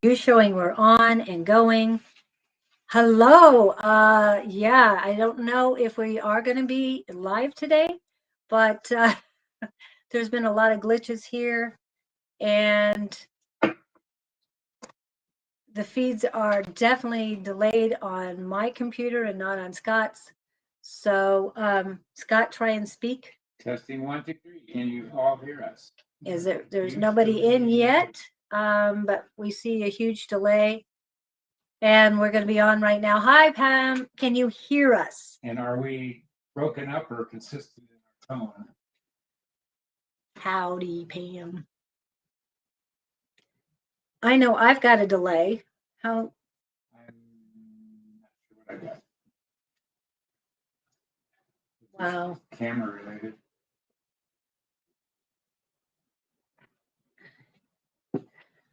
You showing we're on and going. Hello. Yeah, I don't know if we are going to be live today, but there's been a lot of glitches here, and the feeds are definitely delayed on my computer and not on Scott's. So, Scott, try and speak. Testing 1, 2, 3. Can you all hear us? There's nobody in yet, but we see a huge delay. And we're going to be on right now. Hi, Pam. Can you hear us? And are we broken up or consistent in our tone? Howdy, Pam. I know I've got a delay. How? I'm not sure what I got. Wow. Camera related.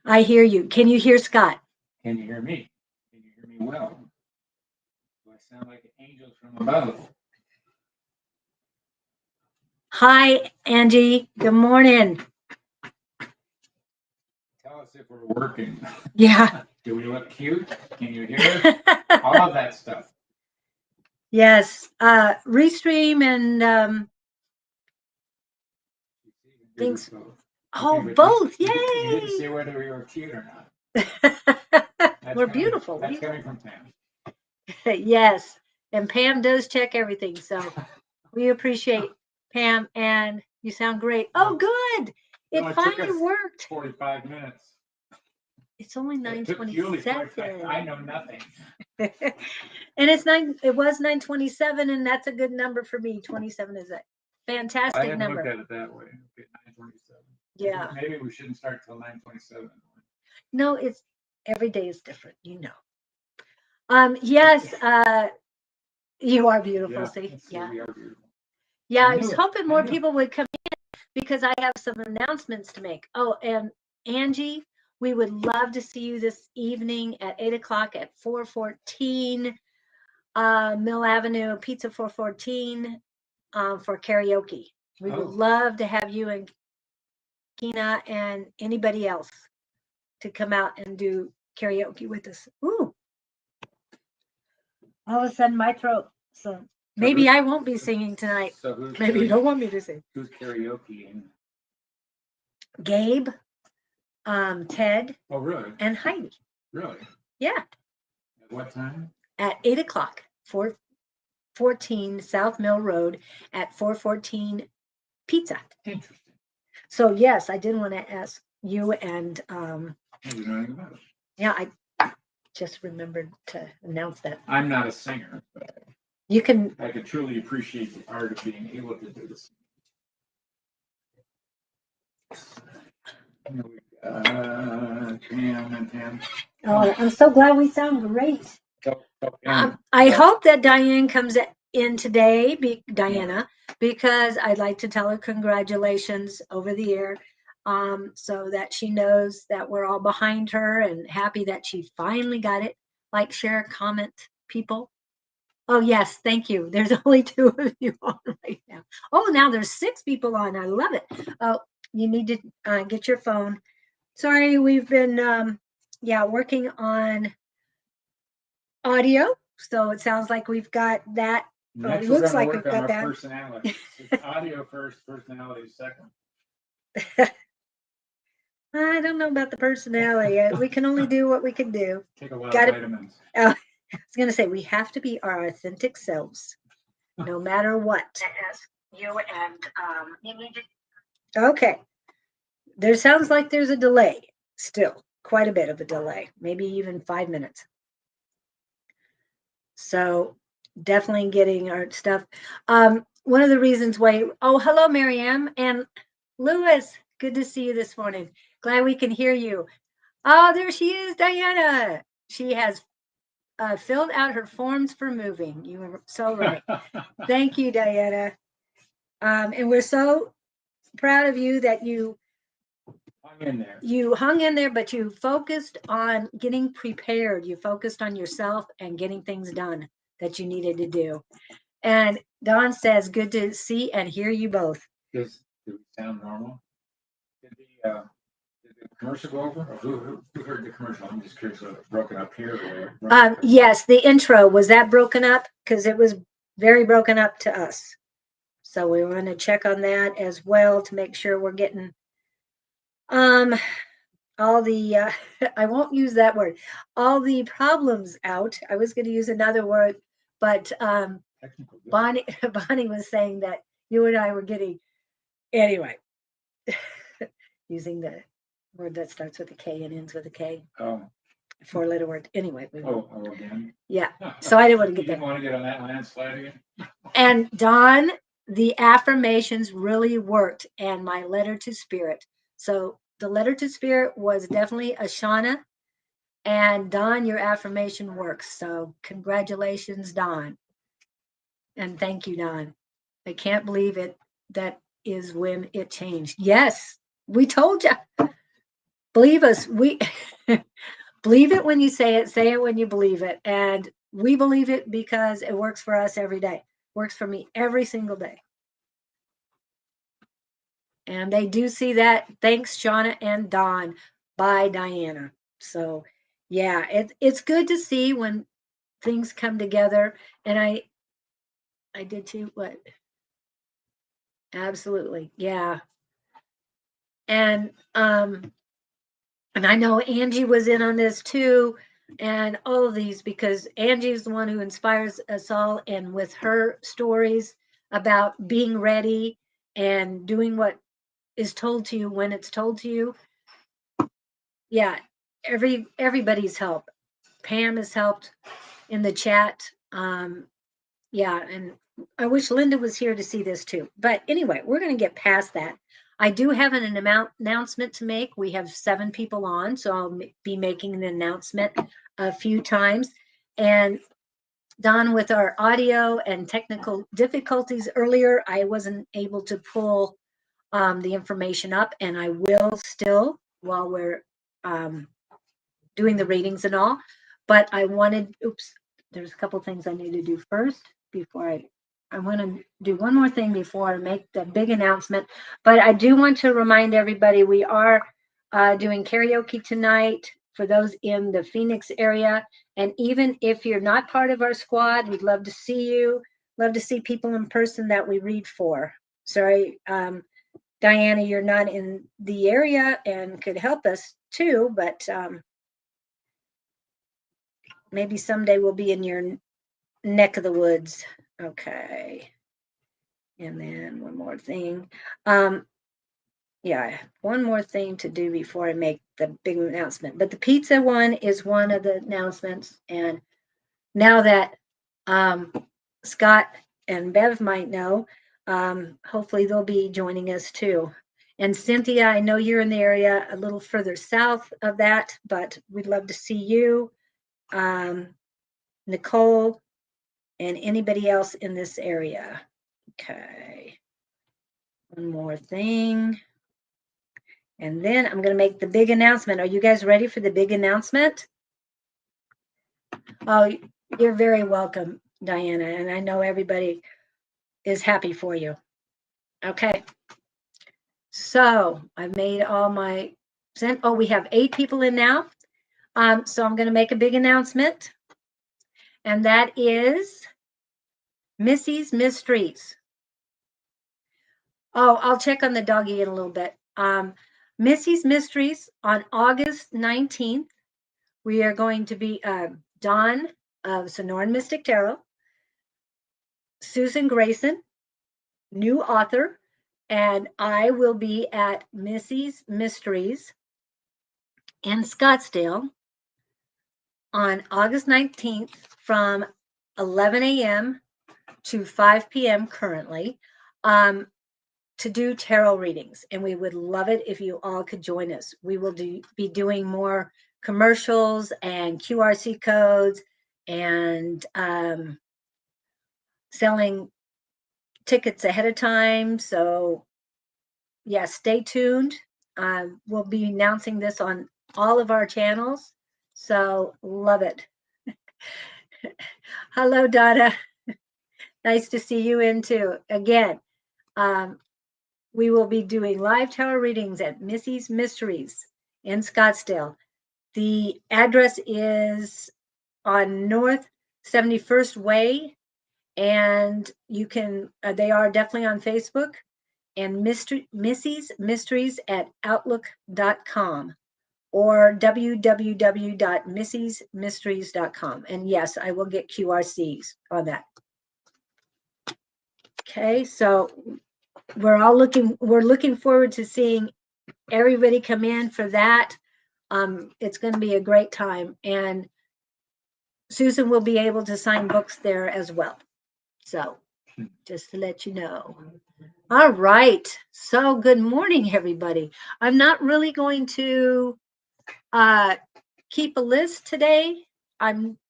I hear you. Can you hear Scott? Can you hear me? Can you hear me well? Do I sound like angels from above? Hi, Angie. Good morning. Tell us if we're working. Yeah. Do we look cute? Can you hear us? All of that stuff. Yes. Restream and things. Oh, both. Yay. You didn't say whether we were cute or not. We're beautiful. That's coming from Pam. Yes. And Pam does check everything. So we appreciate Pam, and you sound great. Oh, good. It finally worked. 45 minutes. It's only 9:27. I know nothing. And it was 9:27, and that's a good number for me. 27 is a fantastic number. I hadn't looked at it that way. Okay, 9:27. Yeah. Maybe we shouldn't start till 9:27. No, it's every day is different, you know. Yes, you are beautiful, see? Yeah. We are beautiful. Yeah, I was hoping more people would come in because I have some announcements to make. Oh, and Angie, we would love to see you this evening at 8 o'clock at 414 Mill Avenue, Pizza 414 for karaoke. We would love to have you and Kina and anybody else to come out and do karaoke with us. Ooh. All of a sudden my throat. So maybe I won't be singing tonight. So maybe you don't want me to sing. Who's karaoke? Gabe, Ted. Oh, really? And Heidi. Really? Yeah. At what time? At 8 o'clock, 414 South Mill Road at 414 Pizza. Interesting. So yes, I did want to ask you and yeah, I just remembered to announce that. I'm not a singer, but you can. I can truly appreciate the art of being able to do this. Pam and Pam. Oh, I'm so glad we sound great. I hope that Diane comes in today, Diana, because I'd like to tell her congratulations over the air, so that she knows that we're all behind her and happy that she finally got it. Like, share, comment, people. Oh, yes, thank you. There's only 2 of you on right now. Oh, now there's 6 people on. I love it. Oh, you need to get your phone. Sorry, we've been, working on audio. So it sounds like we've got that. Next, it looks like we've got that. Personality. It's audio first, personality second. I don't know about the personality. We can only do what we can do. Take a lot of vitamins. I was going to say, we have to be our authentic selves, no matter what. You and okay. There sounds like there's a delay still, quite a bit of a delay, maybe even 5 minutes. So definitely getting our stuff. One of the reasons why, hello, Marianne and Lewis. Good to see you this morning. Glad we can hear you. Oh, there she is, Diana. She has filled out her forms for moving. You were so right. Thank you, Diana. And we're so proud of you that you hung in there. You hung in there, but you focused on getting prepared. You focused on yourself and getting things done that you needed to do. And Don says, good to see and hear you both. Do we sound normal? Did the commercial go over? Or who heard the commercial? I'm just curious, whether it's broken up here or yes, the intro, was that broken up? Because it was very broken up to us. So we want to check on that as well to make sure we're getting all the I won't use that word, all the problems out. I was going to use another word, but Bonnie was saying that you and I were getting, anyway, using the word that starts with a K and ends with a K. Oh. 4-letter word. Anyway. Again. Yeah. So I didn't want to get that. You didn't want to get on that landslide again? And Don, the affirmations really worked, and my letter to spirit. So the letter to spirit was definitely a Shauna, and Don, your affirmation works. So congratulations, Don. And thank you, Don. I can't believe it. That is when it changed. Yes, we told you. Believe us. We believe it when you say it when you believe it. And we believe it because it works for us every day. Works for me every single day. And they do see that. Thanks, Shauna and Dawn, by Diana. So yeah, it's good to see when things come together. And I did too. What? Absolutely. Yeah. And I know Angie was in on this too, and all of these, because Angie's the one who inspires us all, and with her stories about being ready and doing what is told to you when it's told to you. Yeah, everybody's help. Pam has helped in the chat. Yeah, and I wish Linda was here to see this too. But anyway, we're going to get past that. I do have an announcement to make. We have 7 people on, so I'll be making an announcement a few times. And Don, with our audio and technical difficulties earlier, I wasn't able to pull the information up, and I will still while we're doing the readings and all. But I wanted, there's a couple things I need to do first before I want to do one more thing before I make the big announcement. But I do want to remind everybody we are doing karaoke tonight for those in the Phoenix area. And even if you're not part of our squad, we'd love to see you. Love to see people in person that we read for. Sorry, Diana, you're not in the area and could help us too, but maybe someday we'll be in your neck of the woods. Okay. And then one more thing. Yeah, one more thing to do before I make the big announcement. But the pizza one is one of the announcements. And now that Scott and Bev might know, hopefully they'll be joining us too. And Cynthia, I know you're in the area a little further south of that, but we'd love to see you. Nicole, and anybody else in this area. Okay. One more thing. And then I'm going to make the big announcement. Are you guys ready for the big announcement? Oh, you're very welcome, Diana. And I know everybody is happy for you. Okay. So I've made all my, we have 8 people in now. So I'm going to make a big announcement. And that is Missy's Mysteries. Oh, I'll check on the doggy in a little bit. Missy's Mysteries on August 19th. We are going to be Dawn of Sonoran Mystic Tarot, Susan Grayson, new author, and I will be at Missy's Mysteries in Scottsdale on August 19th from 11 a.m. to 5 p.m. currently. To do tarot readings, and we would love it if you all could join us. We will be doing more commercials and QRC codes and selling tickets ahead of time. So yeah, stay tuned. We'll be announcing this on all of our channels. So love it. Hello, Donna. Nice to see you in too. Again, we will be doing live tarot readings at Missy's Mysteries in Scottsdale. The address is on North 71st Way, and you can, they are definitely on Facebook, and Missy's Mysteries at outlook.com or www.missy'smysteries.com. And yes, I will get QRCs on that. Okay, so we're looking forward to seeing everybody come in for that. It's going to be a great time, and Susan will be able to sign books there as well. So just to let you know. All right. So good morning, everybody. I'm not really going to keep a list today.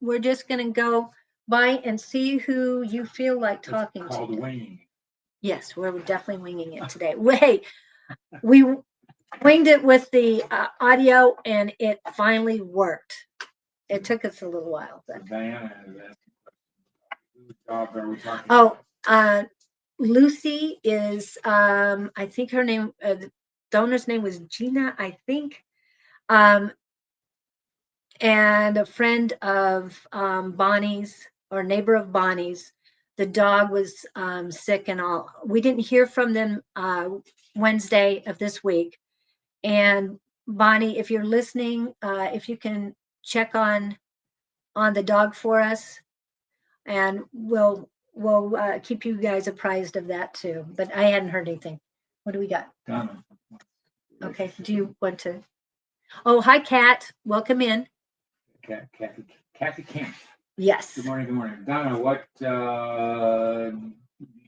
We're just going to go by and see who you feel like talking to. Called winging. Yes, we're definitely winging it today. Wait, we winged it with the audio, and it finally worked. It took us a little while. But... Diana is asking, whose dog are we talking about? Oh, Lucy is, I think her name, the donor's name was Gina, I think. And a friend of Bonnie's, or neighbor of Bonnie's, the dog was sick and all. We didn't hear from them Wednesday of this week. And Bonnie, if you're listening, if you can check on the dog for us, and we'll keep you guys apprised of that too. But I hadn't heard anything. What do we got? Donna. Okay. Do you want to? Oh, hi, Kat. Welcome in. Kathy Kemp. Yes. Good morning. Good morning, Donna. What you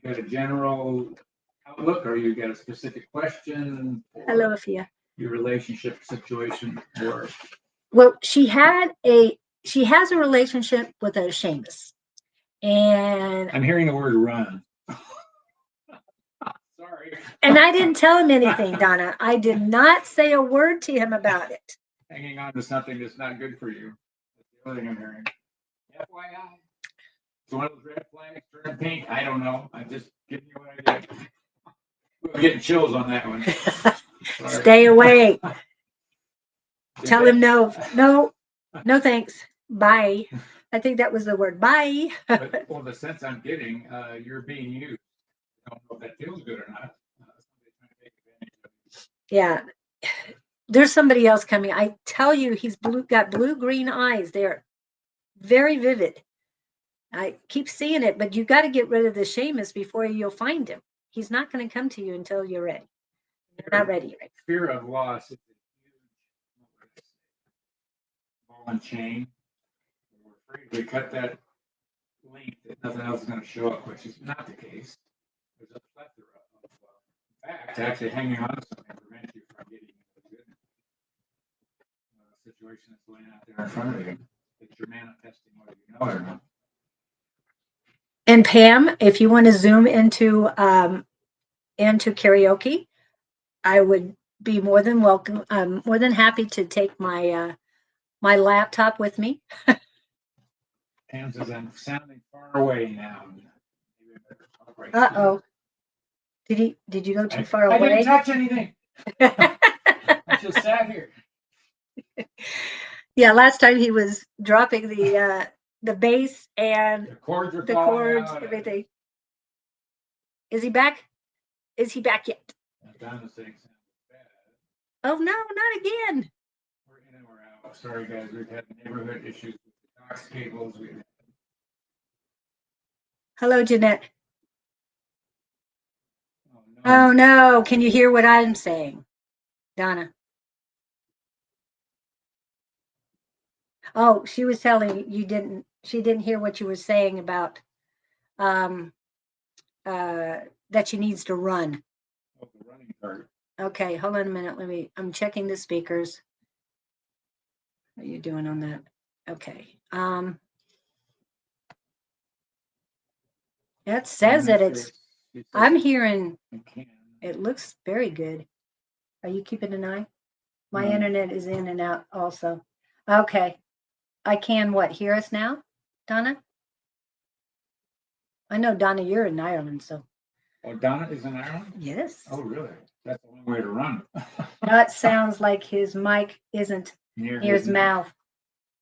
got a general outlook, or you got a specific question? Hello, Afia. Your relationship situation, or well, she has a relationship with a Seamus, and I'm hearing the word run. Sorry. And I didn't tell him anything, Donna. I did not say a word to him about it. Hanging on to something that's not good for you. That's the other thing I'm hearing. FYI. It's one of those red flags turning pink. I don't know. I'm just giving you what I did. We're getting chills on that one. Stay away. Tell him no, thanks. Bye. I think that was the word. Bye. But, well, the sense I'm getting, you're being used. I don't know if that feels good or not. Yeah. There's somebody else coming. I tell you, he's got blue-green eyes. They're very vivid. I keep seeing it, but you got to get rid of the Seamus before you'll find him. He's not going to come to you until you're ready. You're not ready yet. Fear of loss is a huge ball and chain. We're afraid we cut that link that nothing else is going to show up, which is not the case. There's a plethora of facts actually hanging on to something to prevent you from getting into the good situation that's laying out there in front of you. That you're manifesting whether you know it or not. And Pam, if you want to zoom into karaoke, I would be more than welcome. I'm more than happy to take my my laptop with me. Pam says I'm sounding far away now. Uh-oh. Did you go too far away? I didn't touch anything. I just sat here. Yeah, last time he was dropping the bass and the chords, everything. Is he back? Is he back yet? Oh no, not again. We're in and we're out. Sorry guys, we've had neighborhood issues with the Cox cables. Hello, Jeanette. Oh no, can you hear what I'm saying, Donna? Oh, she was telling you she didn't hear what you were saying about that she needs to run. Oh, the running part. Okay, hold on a minute. I'm checking the speakers. What are you doing on that? Okay. That says that I'm hearing, it looks very good. Are you keeping an eye? My internet is in and out also. Okay. I can hear us now, Donna? I know, Donna, you're in Ireland, so. Oh, Donna is in Ireland? Yes. Oh, really? That's a long way to run. That sounds like his mic isn't near his mouth.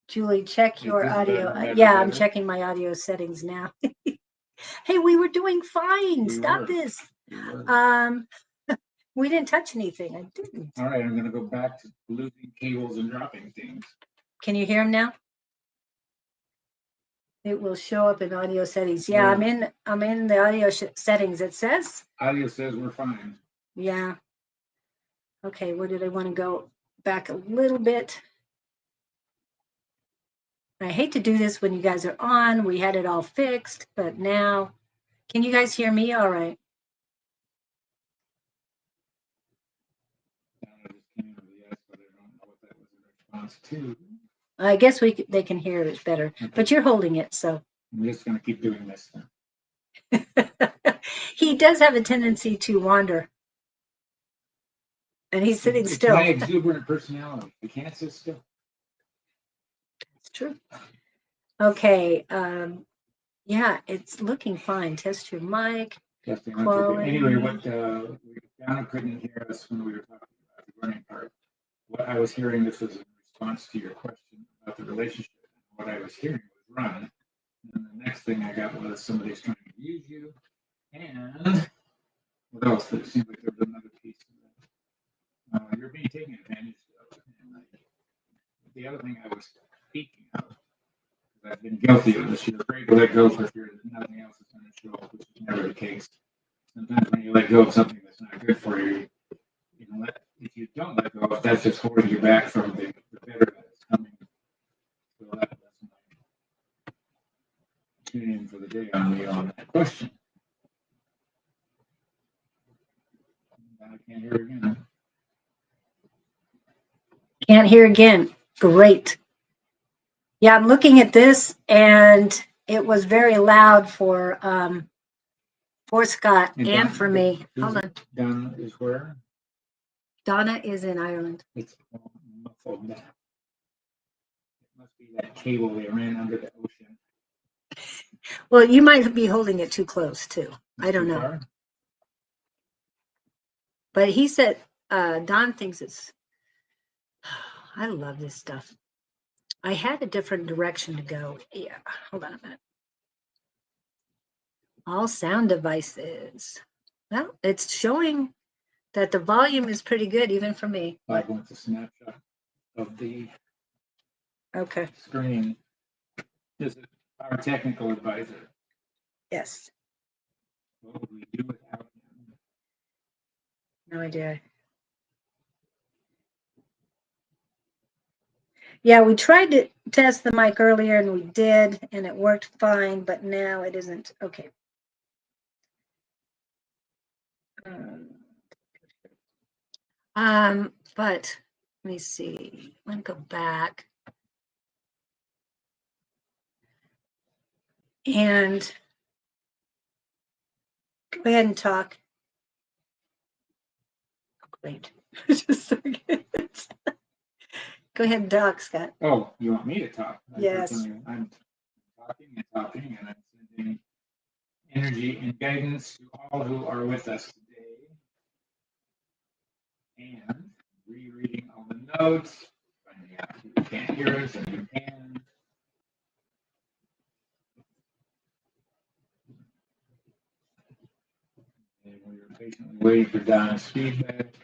Julie, check your audio. Yeah, I'm checking my audio settings now. Hey, we were doing fine. Stop this. We didn't touch anything. I didn't. All right, I'm going to go back to losing cables and dropping things. Can you hear him now? It will show up in audio settings. Yeah, I'm in the audio settings. It says audio says we're fine. Yeah. Okay, where did I want to go? Back a little bit. I hate to do this when you guys are on. We had it all fixed, but now, can you guys hear me all right? I guess they can hear it better, okay. But you're holding it, so. I'm just going to keep doing this. He does have a tendency to wander. And he's sitting still. My exuberant personality. You can't sit still. It's true. Okay. Yeah, it's looking fine. Test your mic. Testing. Anyway, what Donna couldn't hear us when we were talking about the running part. What I was hearing, this was in response to your question about the relationship. What I was hearing was run. And the next thing I got was somebody's trying to use you. And what else? It seemed like there was another piece of that. You're being taken advantage of. And the other thing I was speaking of, because I've been guilty of this, you're afraid to let go for fear that nothing else is going to show up, which is never the case. Sometimes when you let go of something that's not good for you, if you don't let go of, that's just holding you back from the better that's coming. So that's my tune in for the day on that question. I can't hear again. Can't hear again. Great. Yeah, I'm looking at this, and it was very loud for Scott and for me. Hold on. Donna is where? Donna is in Ireland. It's muffled now. It must be that cable they ran under the ocean. Well, you might be holding it too close too. I don't know. Far? But he said Don thinks it's. I love this stuff. I had a different direction to go. Yeah, hold on a minute. All sound devices. Well, it's showing that the volume is pretty good even for me. I want a snapshot of the screen. This is our technical advisor. Yes. What would we do without him? No idea. Yeah, we tried to test the mic earlier and we did, and it worked fine, but now it isn't. Okay. But let me see. Let me go back. And go ahead and talk. Great. Just a second. Go ahead and talk, Scott. Oh, you want me to talk? Yes. I'm talking and talking, and I'm sending energy and guidance to all who are with us today. And rereading all the notes, finding out who can't hear us and who can. And we were patiently waiting for Donna's feedback.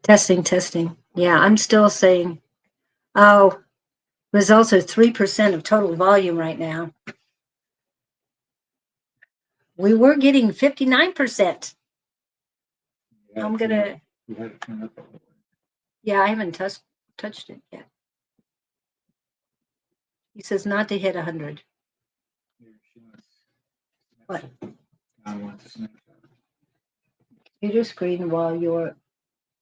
Testing. Yeah, I'm still saying, oh, there's also 3% of total volume right now. We were getting 59%. Yeah, I'm going to. Yeah, I haven't touched it yet. He says not to hit 100. What? I want to snapshot. Computer screen while you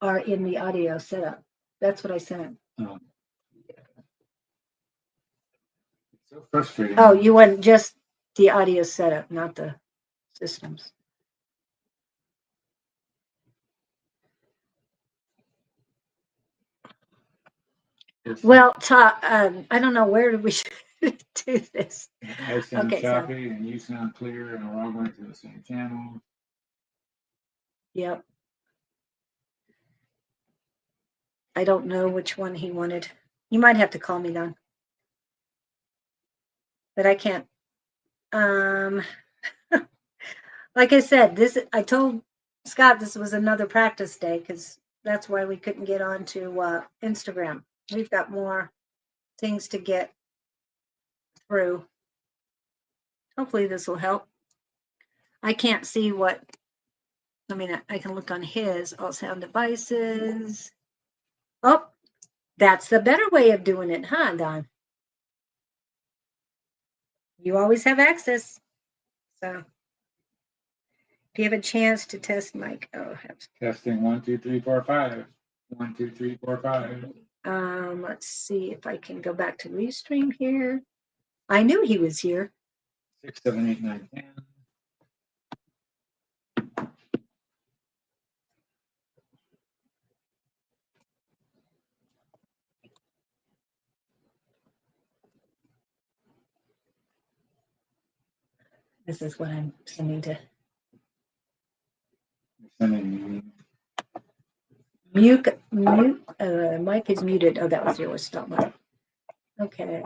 are in the audio setup. That's what I sent. Yeah. It's so frustrating. Oh, you want just the audio setup, not the systems. Well, I don't know where we should. do this. I sound Okay, so- choppy and you sound clear, and we're all going to the same channel. Yep. I don't know which one he wanted. You might have to call me, Don. But I can't. Like I said, I told Scott this was another practice day because that's why we couldn't get on to Instagram. We've got more things to get through. Hopefully this will help. I can't see what, I mean, I can look on his all sound devices. Oh, that's the better way of doing it, huh, Don? You always have access. So if you have a chance to test mic, Testing 1, 2, 3, 4, 5. 1, 2, 3, 4, 5. Let's see if I can go back to Restream here. I knew he was here. 6, 7, 8, 9, 10. This is what I'm sending to. Mute. Mic is muted. Oh, that was yours. Stop mic. Okay.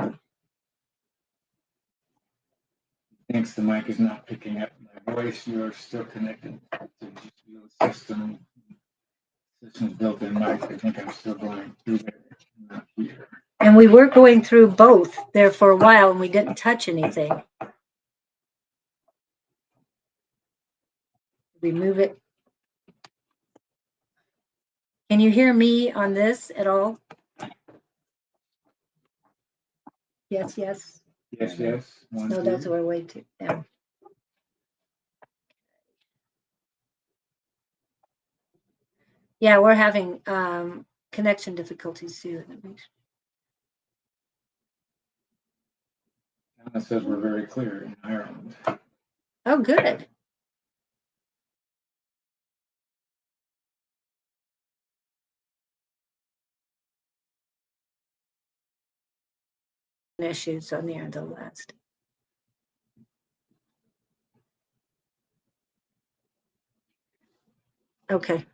Thinks the mic is not picking up my voice. You are still connected to the system. System's built-in mic. I think I'm still going through there, not here. And we were going through both there for a while, and we didn't touch anything. Remove it. Can you hear me on this at all? Yes, yes. Yes, yes. One, No, two. that's our way to down. Yeah, we're having connection difficulties too. Anna says we're very clear in Ireland. Oh, good. Issues on there, the last. Okay.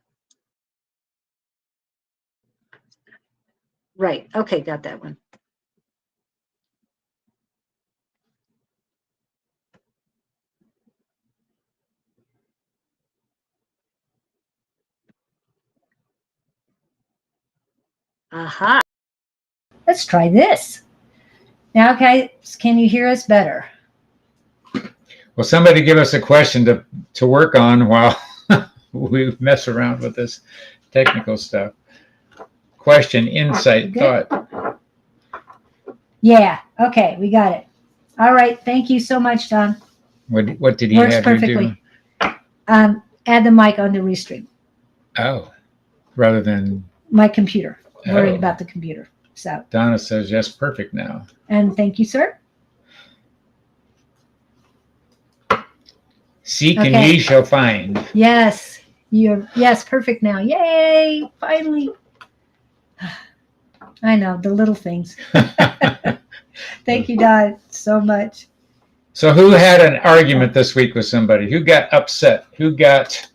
Right. Okay, got that one. Aha. Let's try this. Now, guys, can you hear us better? Well, somebody give us a question to work on while we mess around with this technical stuff. Question, insight, thought. Yeah. Okay, we got it. All right. Thank you so much, Don. What did he Works have perfectly. you do? Add the mic on the Restream. Oh, rather than my computer. Worried Oh. about the computer. So. Donna says yes, perfect now. And thank you, sir. Seek and ye shall find. Yes. Yes, perfect now. Yay! Finally. I know, the little things. Thank you, Don, so much. So who had an argument this week with somebody? Who got upset? Who got,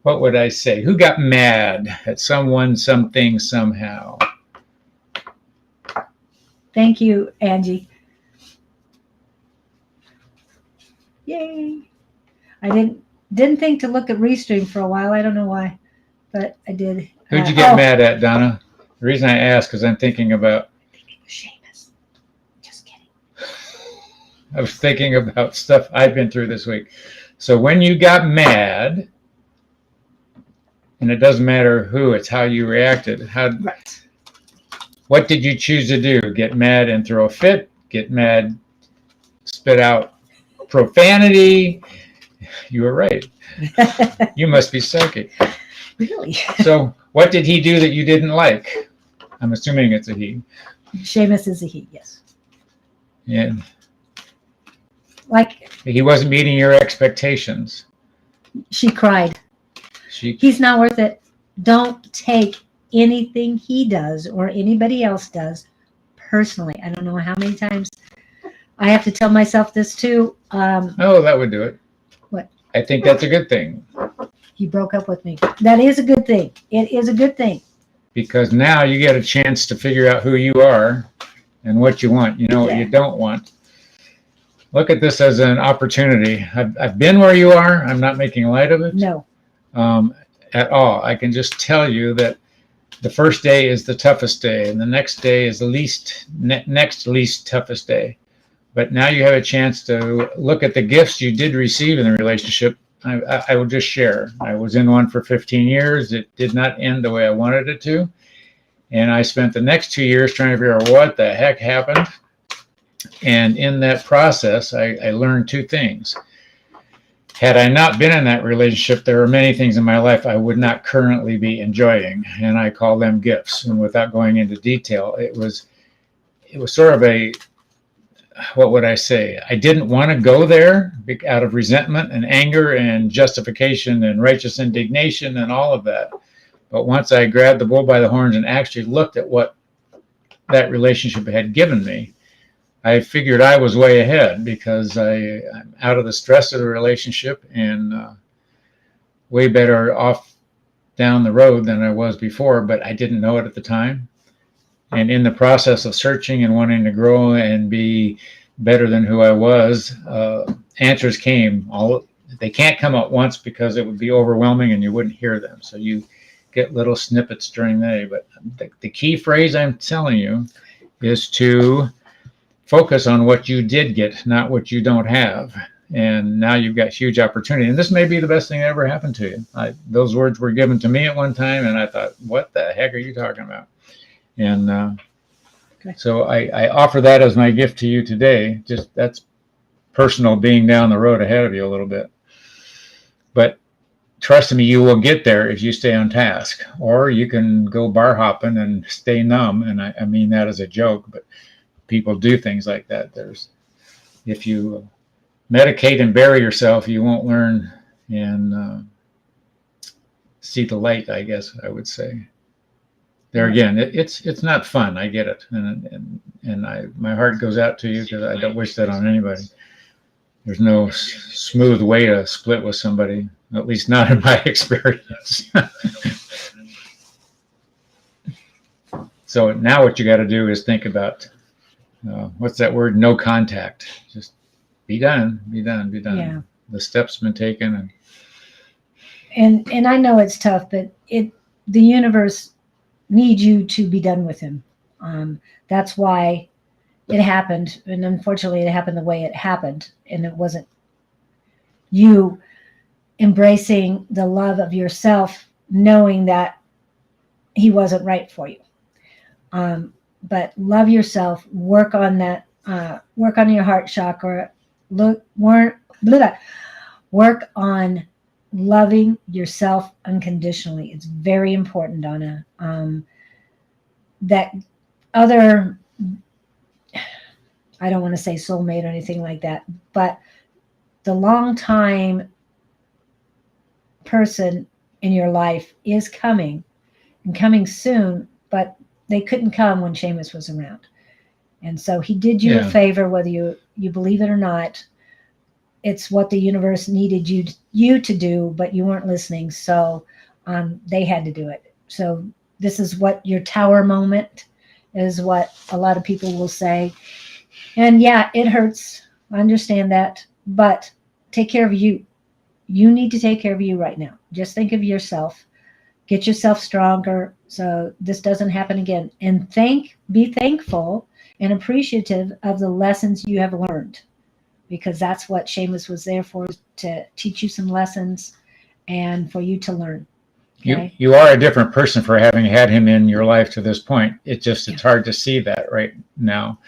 what would I say? Who got mad at someone, something, somehow? Thank you, Angie. Yay. I didn't think to look at Restream for a while. I don't know why, but I did. Who'd you get mad at, Donna? The reason I ask is I'm thinking about Seamus. Just kidding. I was thinking about stuff I've been through this week. So when you got mad, and it doesn't matter who, it's how you reacted. Right. What did you choose to do? Get mad and throw a fit? Get mad, spit out profanity? You were right. You must be psychic. Really? So what did he do that you didn't like? I'm assuming it's a he. Seamus is a he, yes. Yeah. Like he wasn't meeting your expectations. She cried. He's not worth it. Don't take anything he does or anybody else does personally. I don't know how many times I have to tell myself this too. Oh, that would do it. What? I think that's a good thing. He broke up with me. That is a good thing. It is a good thing. Because now you get a chance to figure out who you are and what you want. You know what you don't want. Look at this as an opportunity. I've been where you are. I'm not making light of it. No. At all. I can just tell you that the first day is the toughest day, and the next day is the next least toughest day. But now you have a chance to look at the gifts you did receive in the relationship. I will just share. I was in one for 15 years. It did not end the way I wanted it to. And I spent the next 2 years trying to figure out what the heck happened. And in that process, I learned two things. Had I not been in that relationship, there are many things in my life I would not currently be enjoying, and I call them gifts. And without going into detail, it was sort of a, what would I say? I didn't want to go there out of resentment and anger and justification and righteous indignation and all of that. But once I grabbed the bull by the horns and actually looked at what that relationship had given me, I figured I was way ahead because I'm out of the stress of the relationship and way better off down the road than I was before, but I didn't know it at the time. And in the process of searching and wanting to grow and be better than who I was, answers came. They can't come at once because it would be overwhelming and you wouldn't hear them. So you get little snippets during the day. But the key phrase I'm telling you is to focus on what you did get, not what you don't have. And now you've got huge opportunity. And this may be the best thing that ever happened to you. Those words were given to me at one time, and I thought, what the heck are you talking about? And so I offer that as my gift to you today. Just that's personal, being down the road ahead of you a little bit. But trust me, you will get there if you stay on task. Or you can go bar hopping and stay numb. And I mean that as a joke, but people do things like that. If you medicate and bury yourself, you won't learn and see the light, I guess I would say. There again, it's not fun. I get it, and my heart goes out to you because I don't wish that on anybody. There's no smooth way to split with somebody, at least not in my experience. So now what you got to do is think about what's that word? No contact. Just be done. Yeah. The steps been taken, and I know it's tough, but the universe needs you to be done with him. That's why it happened, and unfortunately, it happened the way it happened, and it wasn't you embracing the love of yourself, knowing that he wasn't right for you. But love yourself, work on that, work on your heart chakra, work on loving yourself unconditionally. It's very important, Donna. That other, I don't want to say soulmate or anything like that, but the long time person in your life is coming and coming soon, but they couldn't come when Seamus was around. And so he did you a favor, whether you believe it or not. It's what the universe needed you to do, but you weren't listening. So they had to do it. So this is what your tower moment is, what a lot of people will say. And yeah, it hurts. I understand that, but take care of you. You need to take care of you right now. Just think of yourself. Get yourself stronger so this doesn't happen again. And be thankful and appreciative of the lessons you have learned, because that's what Seamus was there for, to teach you some lessons and for you to learn. Okay? You are a different person for having had him in your life to this point. It's hard to see that right now.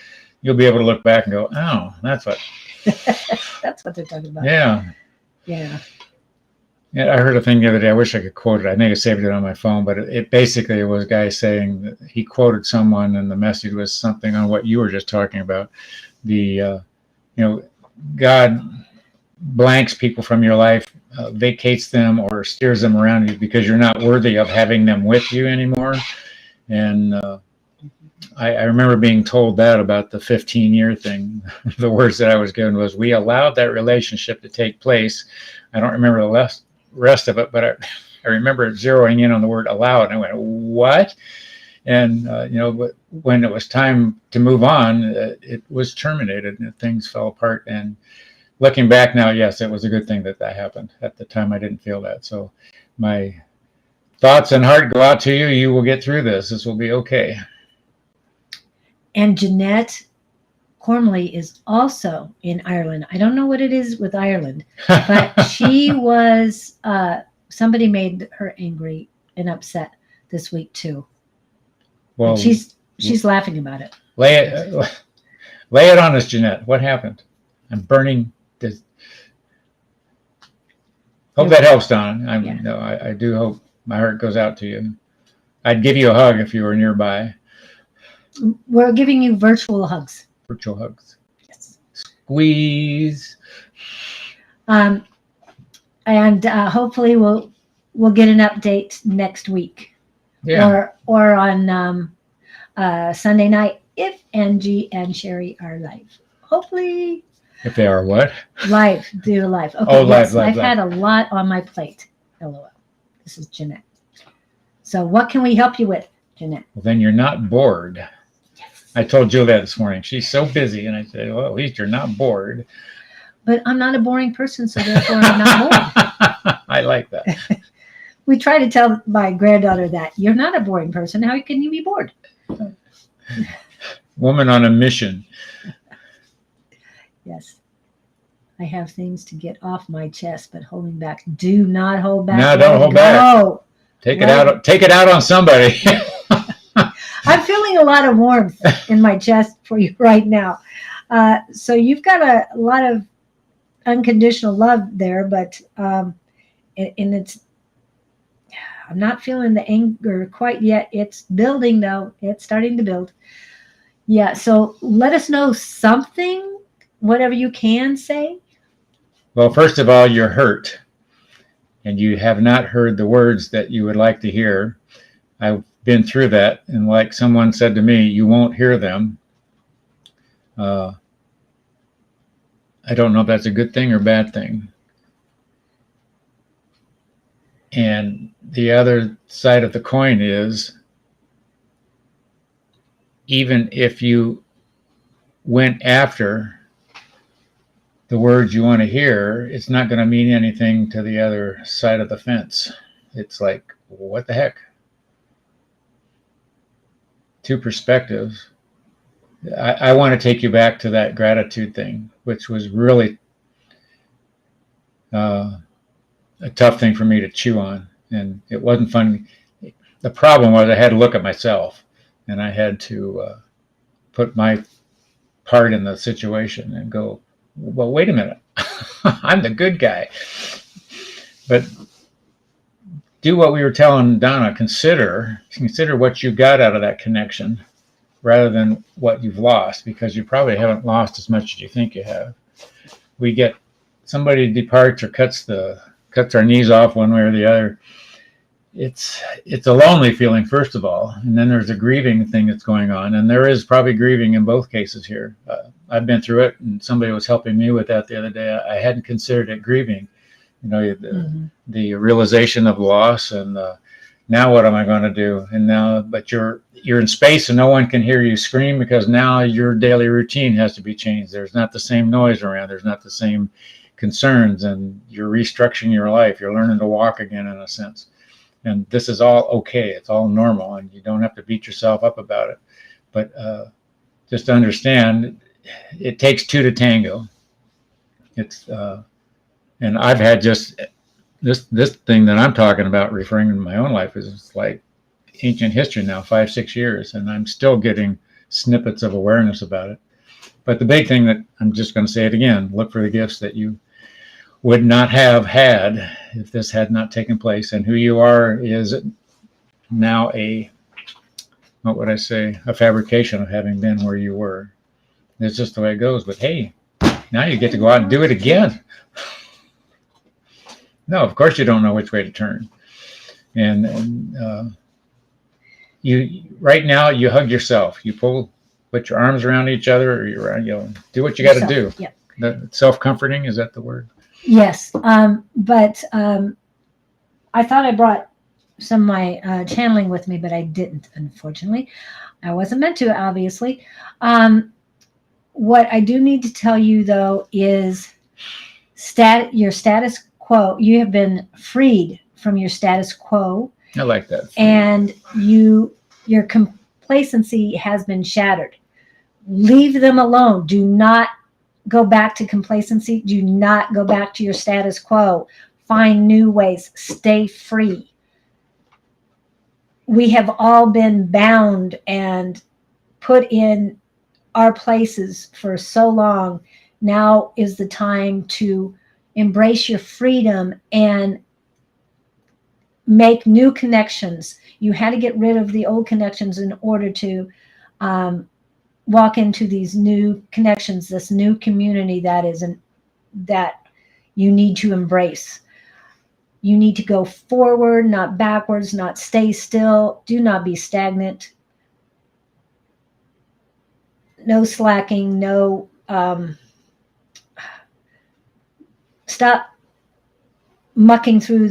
You'll be able to look back and go, oh, that's what. That's what they're talking about. Yeah. Yeah. Yeah, I heard a thing the other day. I wish I could quote it. I think I saved it on my phone, but it basically was a guy saying that he quoted someone, and the message was something on what you were just talking about. God blanks people from your life, vacates them or steers them around you because you're not worthy of having them with you anymore. And I remember being told that about the 15-year thing. The words that I was given was, we allowed that relationship to take place. I don't remember the rest of it, but I remember zeroing in on the word allowed. And I went, what? And, but when it was time to move on, it was terminated and things fell apart. And looking back now, yes, it was a good thing that happened. At the time, I didn't feel that. So my thoughts and heart go out to you. You will get through this. This will be okay. And Jeanette Cormley is also in Ireland. I don't know what it is with Ireland, but she was, somebody made her angry and upset this week too. Well, and she's laughing about it. Lay it on us, Jeanette. What happened? I'm burning this. Hope that helps, Donna. I do hope my heart goes out to you. I'd give you a hug if you were nearby. We're giving you virtual hugs. Virtual hugs. Yes. Squeeze. And hopefully we'll get an update next week. Yeah. Or on Sunday night if Angie and Sherry are live. Hopefully. If they are what? Live. Do live. Okay. Oh, yes, live. I've had a lot on my plate. LOL. This is Jeanette. So what can we help you with, Jeanette? Well, then you're not bored. Yes. I told Juliet this morning, she's so busy. And I said, well, at least you're not bored. But I'm not a boring person, so therefore I'm not bored. I like that. We try to tell my granddaughter that. You're not a boring person. How can you be bored? Woman on a mission. Yes. I have things to get off my chest, but holding back. Do not hold back. No, don't hold back. Take it out on somebody. I'm feeling a lot of warmth in my chest for you right now. So you've got a lot of unconditional love there, but and it's, I'm not feeling the anger quite yet. It's building though. It's starting to build. Yeah. So let us know something, whatever you can say. Well, first of all, you're hurt and you have not heard the words that you would like to hear. I've been through that. And like someone said to me, you won't hear them. I don't know if that's a good thing or bad thing. And the other side of the coin is, even if you went after the words you want to hear, it's not going to mean anything to the other side of the fence. It's like, what the heck? Two perspectives. I want to take you back to that gratitude thing, which was really a tough thing for me to chew on. And it wasn't fun. The problem was I had to look at myself and I had to put my part in the situation and go, well, wait a minute. I'm the good guy. But do what we were telling Donna, consider what you got out of that connection rather than what you've lost, because you probably haven't lost as much as you think you have. We get somebody departs or cuts our knees off one way or the other. It's a lonely feeling, first of all, and then there's a grieving thing that's going on, and there is probably grieving in both cases here. I've been through it, and somebody was helping me with that the other day. I hadn't considered it grieving, the realization of loss, and now what am I going to do? And now, but you're in space, and no one can hear you scream because now your daily routine has to be changed. There's not the same noise around. There's not the same concerns, and you're restructuring your life. You're learning to walk again, in a sense. And this is all okay. It's all normal, and you don't have to beat yourself up about it. But just to understand, it takes two to tango. It's and I've had just this thing that I'm talking about, referring to my own life, is like ancient history now, 5-6 years, and I'm still getting snippets of awareness about it. But the big thing that I'm just going to say it again: look for the gifts that you would not have had if this had not taken place. And who you are is now a fabrication of having been where you were. It's just the way it goes. But hey, now you get to go out and do it again. No, of course you don't know which way to turn. And you right now you hug yourself. You put your arms around each other, or do what you got to do. Yeah. Self-comforting, is that the word? Yes. But I thought I brought some of my channeling with me, but I didn't, unfortunately. I wasn't meant to, obviously. What I do need to tell you, though, is your status quo. You have been freed from your status quo. I like that. And your complacency has been shattered. Leave them alone. Do not go back to complacency. Do not go back to your status quo. Find new ways. Stay free. We have all been bound and put in our places for so long. Now is the time to embrace your freedom and make new connections. You had to get rid of the old connections in order to walk into these new connections, this new community that you need to embrace. You need to go forward, not backwards, not stay still. Do not be stagnant. No slacking, no stop mucking through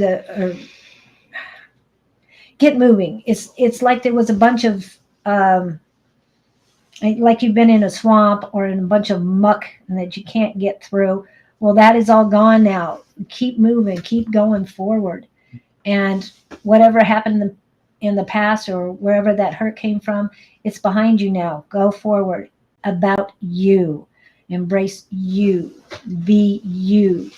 get moving. It's like there was a bunch of like you've been in a swamp or in a bunch of muck and that you can't get through. Well, that is all gone now. Keep moving, keep going forward. And whatever happened in the past or wherever that hurt came from, it's behind you now. Go forward. About you. Embrace you. Be you.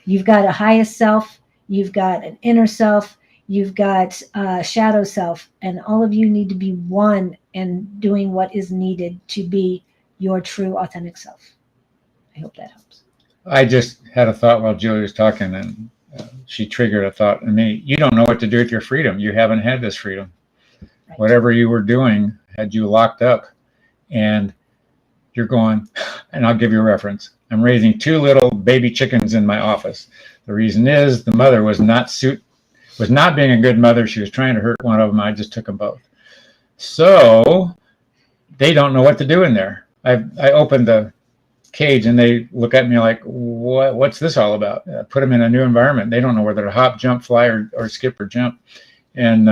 You've got a highest self. You've got an inner self. You've got a shadow self. And all of you need to be one and doing what is needed to be your true, authentic self. I hope that helps. I just had a thought while Julie was talking, and she triggered a thought in me. You don't know what to do with your freedom. You haven't had this freedom. Right. Whatever you were doing had you locked up, and you're going, and I'll give you a reference. I'm raising 2 little baby chickens in my office. The reason is the mother was not being a good mother. She was trying to hurt one of them. I just took them both. So they don't know what to do in there. I opened the cage and they look at me like, what's this all about? I put them in a new environment. They don't know whether to hop, jump, fly, or skip or jump. And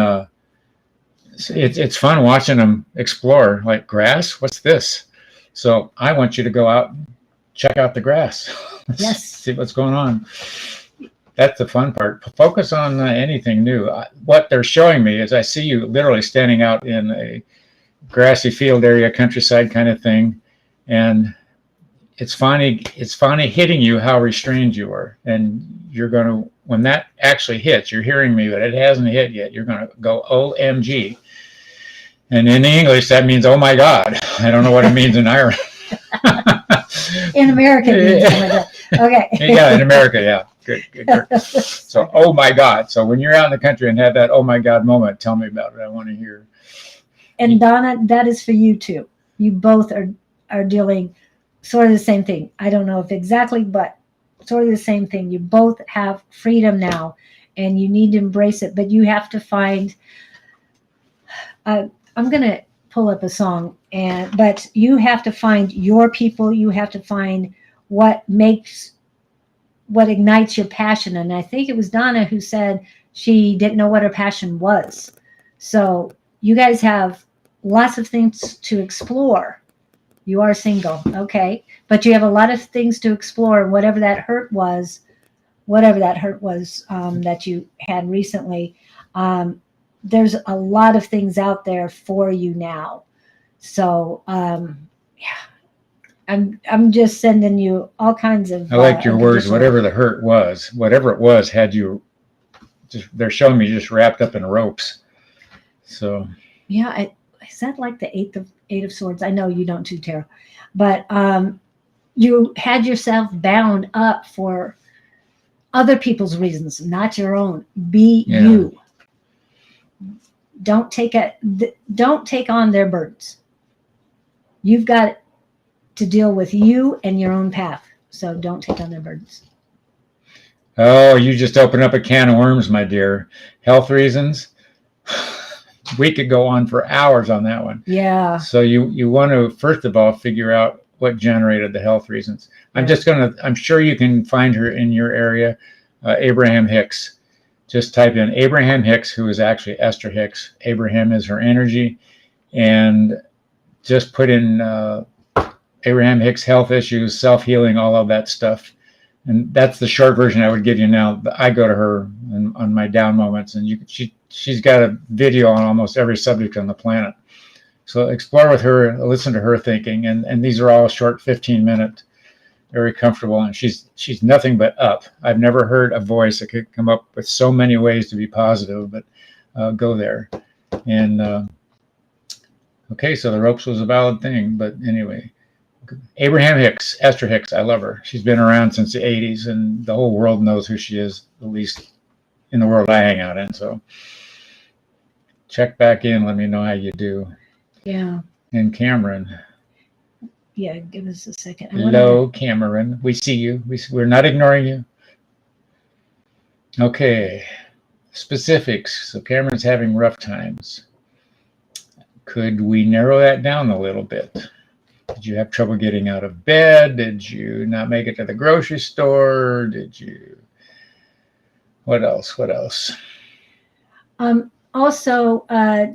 it's fun watching them explore, like, grass, what's this? So I want you to go out and check out the grass. Yes. See what's going on. That's the fun part. Focus on anything new. What they're showing me is I see you literally standing out in a grassy field area, countryside kind of thing. And it's finally hitting you how restrained you are. And you're going to, when that actually hits, you're hearing me, but it hasn't hit yet. You're going to go, OMG. And in English, that means, oh my God. I don't know what it means in Irish. In America, it means, oh my God. Okay. Yeah, in America, yeah. Good. So, oh my God. So when you're out in the country and have that oh my God moment, tell me about it. I want to hear. And Donna, that is for you too. You both are dealing sort of the same thing. I don't know if exactly, but sort of the same thing. You both have freedom now and you need to embrace it, but you have to find, I'm going to pull up a song, but you have to find your people. You have to find what ignites your passion. And I think it was Donna who said she didn't know what her passion was. So you guys have lots of things to explore. You are single, okay, but you have a lot of things to explore. And whatever that hurt was that you had recently, there's a lot of things out there for you now. So I'm just sending you all kinds of. I like your words. Whatever the hurt was, whatever it was, had you. They're showing me just wrapped up in ropes. So. Yeah, is that like the Eight of Swords? I know you don't do tarot, but you had yourself bound up for other people's reasons, not your own. Be you. Don't take on their burdens. You've got to deal with you and your own path. So don't take on their burdens. Oh, you just opened up a can of worms, my dear. Health reasons. we could go on for hours on that one. Yeah. So you want to, first of all, figure out what generated the health reasons. I'm sure you can find her in your area, Abraham Hicks. Just type in Abraham Hicks, who is actually Esther Hicks. Abraham is her energy. And just put in Abraham Hicks health issues, self-healing, all of that stuff. And that's the short version I would give you now. I go to her on my down moments, and she's got a video on almost every subject on the planet. So explore with her, listen to her thinking, and these are all short 15-minute, very comfortable, and she's nothing but up. I've never heard a voice that could come up with so many ways to be positive, but go there. And okay, so the ropes was a valid thing, but anyway. Abraham Hicks, Esther Hicks, I love her. She's been around since the 80s, and the whole world knows who she is, at least in the world I hang out in. So check back in, let me know how you do. Yeah. And Cameron. Yeah, give us a second. Hello, Cameron. We see you. We're not ignoring you. Okay. Specifics. So Cameron's having rough times. Could we narrow that down a little bit? Did you have trouble getting out of bed? Did you not make it to the grocery store? Did you? What else? What else? Also,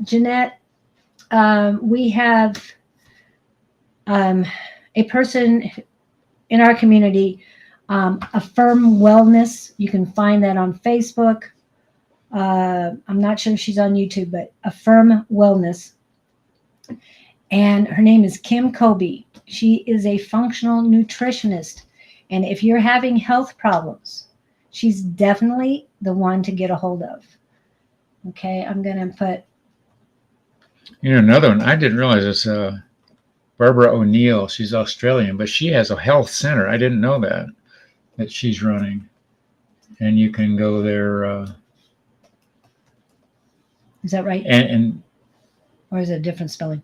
Jeanette, we have a person in our community, Affirm Wellness. You can find that on Facebook. I'm not sure if she's on YouTube, but Affirm Wellness. And her name is Kim Kobe. She is a functional nutritionist. And if you're having health problems, she's definitely the one to get a hold of. Okay, I'm going to put. Another one, I didn't realize this, Barbara O'Neill. She's Australian, but she has a health center. I didn't know that she's running. And you can go there. Is that right? And or is it a different spelling?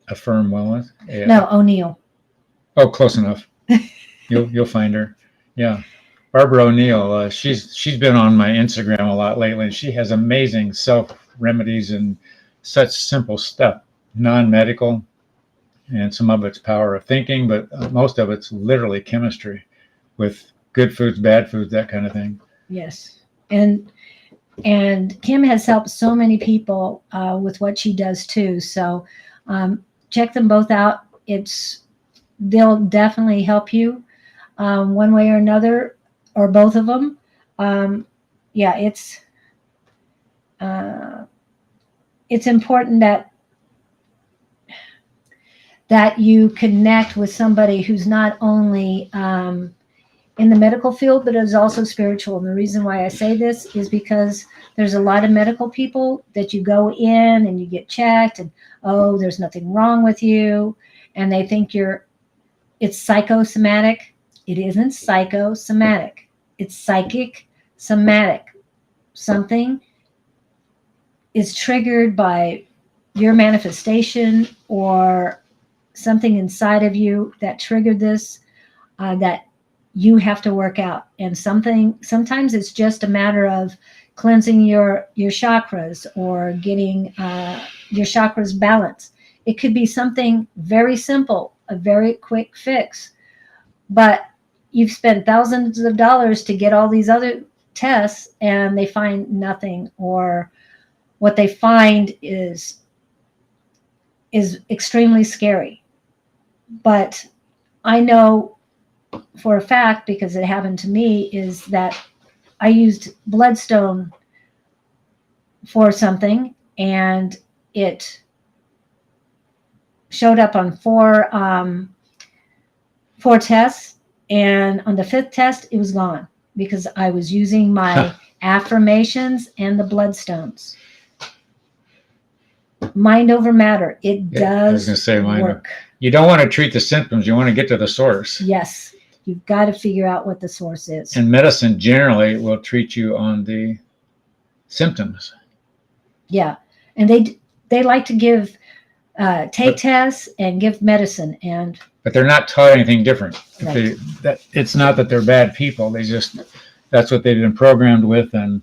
Affirm Wellness? Yeah. No, O'Neill. Oh, close enough. You'll find her. Yeah. Barbara O'Neill, she's been on my Instagram a lot lately, and she has amazing self remedies and such simple stuff, non-medical, and some of it's power of thinking, but most of it's literally chemistry with good foods, bad foods, that kind of thing. Yes. And Kim has helped so many people with what she does too. So check them both out. They'll definitely help you one way or another, or both of them. Yeah, it's important that you connect with somebody who's not only in the medical field, but is also spiritual. And the reason why I say this is because there's a lot of medical people that you go in and you get checked and, oh, there's nothing wrong with you. And they think it's psychosomatic. It isn't psychosomatic. It's psychic somatic. Something is triggered by your manifestation or something inside of you that triggered this, that you have to work out. And sometimes it's just a matter of cleansing your chakras or getting your chakras balanced. It could be something very simple, a very quick fix, but you've spent thousands of dollars to get all these other tests and they find nothing, or what they find is extremely scary. But I know for a fact, because it happened to me, is that I used bloodstone for something and it showed up on four tests, and on the fifth test it was gone because I was using my affirmations and the bloodstones. Mind over matter. It does I was going to say work. You don't want to treat the symptoms. You want to get to the source. Yes. You've got to figure out what the source is. And medicine generally will treat you on the symptoms. Yeah. And they like to give take tests and give medicine, but they're not taught anything different. Right. It's not that they're bad people. That's what they've been programmed with. And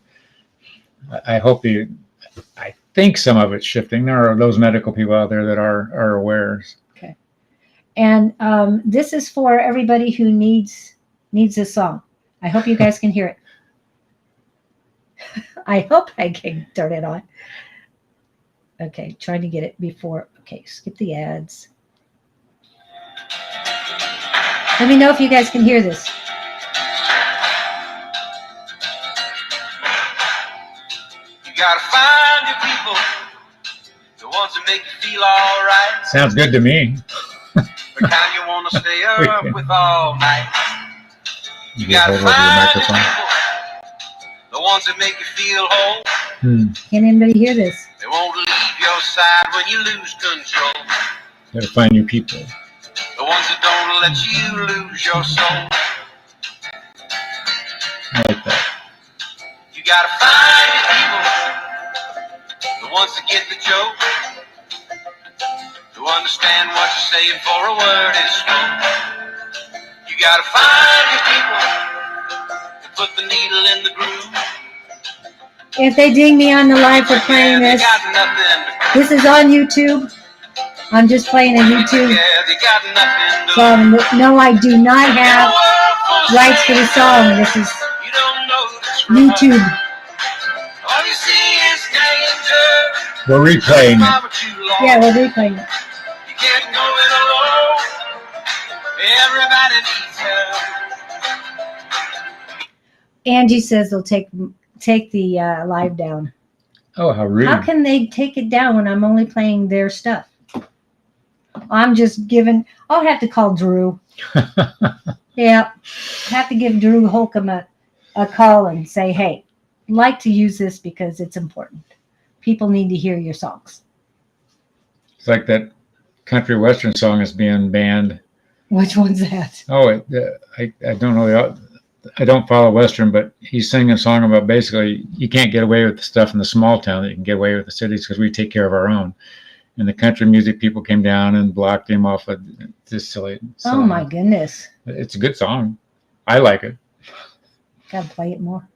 I hope think some of it's shifting. There are those medical people out there that are aware. Okay. And this is for everybody who needs this song. I hope you guys can hear it. I hope I can turn it on. Okay, trying to get it before. Okay, skip the ads. Let me know if you guys can hear this. You gotta find your people, the ones that make you feel all right. Sounds good to me. The kind you wanna stay up with all night. You gotta hold over your find your microphone. people, the ones that make you feel whole. Can anybody hear this? They won't leave your side when you lose control. You gotta find new people. The ones that don't let you lose your soul. I like that. You gotta find your people, the ones that get the joke, who understand what you're saying for a word is spoke. You gotta find your people, to put the needle in the groove. If they ding me on the live for playing They this, got nothing to prove. this is on YouTube. I'm just playing a YouTube Yeah, they got nothing to song. No, I do not lose. have rights for the song. This is You don't know this right. YouTube. All you see is danger. We're replaying it. Mama too long. Yeah, we're replaying it. You can't go it alone. Everybody needs help. Angie says they'll take the live down. Oh, how rude. How can they take it down when I'm only playing their stuff? I'm just giving. I'll have to call Drew. Yeah, have to give Drew Holcomb a call and say, hey, I'd like to use this because it's important. People need to hear your songs. It's like that country western song is being banned. Which one's that? Oh, I don't know. I don't follow western, but he's singing a song about basically you can't get away with the stuff in the small town that you can get away with the cities because we take care of our own. And the country music people came down and blocked him off of this silly song. Oh my goodness. It's a good song. I like it. Gotta play it more.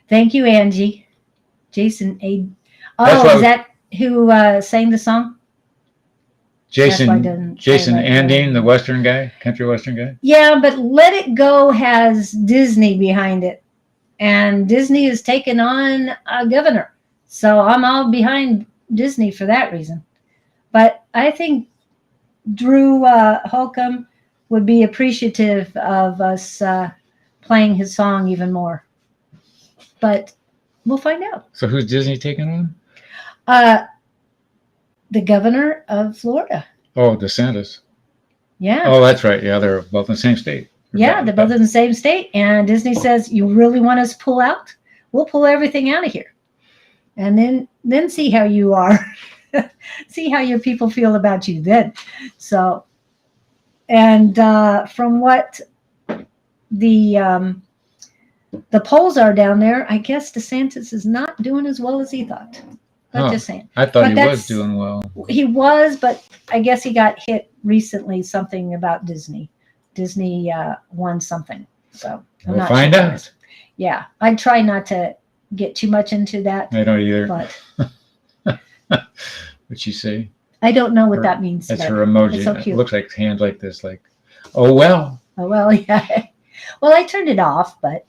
Thank you, Angie. Jason A. That's Oh, why is that who sang the song? That's why I didn't Jason say that. Andine, the western guy, country western guy. Yeah, but Let It Go has Disney behind it. And Disney has taken on a governor. So I'm all behind Disney for that reason. But I think Drew Holcomb would be appreciative of us playing his song even more. But we'll find out. So who's Disney taking on? The governor of Florida. Oh, DeSantis. Yeah. Oh, that's right. Yeah, they're both in the same state. Yeah, they're both in the same state. And Disney says, you really want us to pull out? We'll pull everything out of here. And then see how you are. See how your people feel about you then. So, and from what the polls are down there, I guess DeSantis is not doing as well as he thought. I'm just saying. I thought But he was doing well. He was, but I guess he got hit recently, something about Disney. Disney won something. So I'm We'll not find sure. out. Yeah, I try not to get too much into that. I don't either. But What'd she say? I don't know what that means. That's but her emoji. It's so It cute. looks like hands like this, like, oh well. Oh, well, yeah. Well, I turned it off, but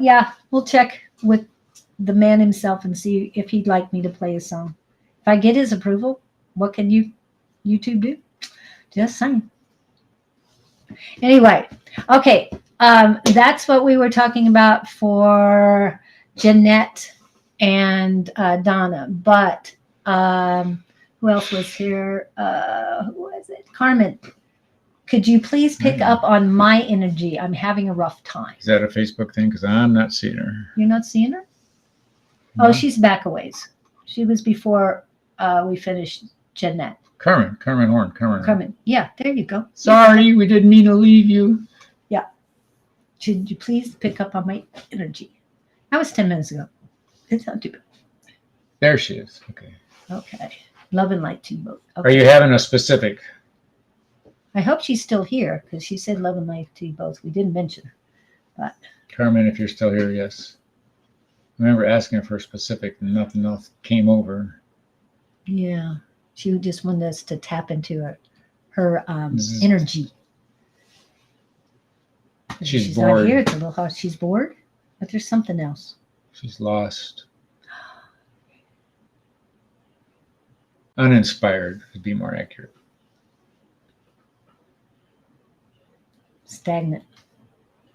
yeah, we'll check with the man himself and see if he'd like me to play a song. If I get his approval, what can YouTube do? Just saying. Anyway, okay. That's what we were talking about for Jeanette and Donna. But who else was here? Who was it? Carmen. Could you please pick up on my energy? I'm having a rough time. Is that a Facebook thing? Because I'm not seeing her. You're not seeing her? No. Oh, she's back a ways. She was before we finished Jeanette. Carmen Horn. Carmen. Yeah, there you go. Sorry, we didn't mean to leave you. Yeah. Should you please pick up on my energy? That was 10 minutes ago. It's not too bad. There she is. Okay. Okay. Love and light to you both. Okay. Are you having a specific? I hope she's still here because she said love and light to you both. We didn't mention her. But Carmen, if you're still here, yes. remember asking her for a specific, and nothing else came over. Yeah. She just wanted us to tap into her Zzz. energy. She's not bored. here. It's a little hard. She's bored, but there's something else. She's lost. Uninspired would be more accurate. Stagnant.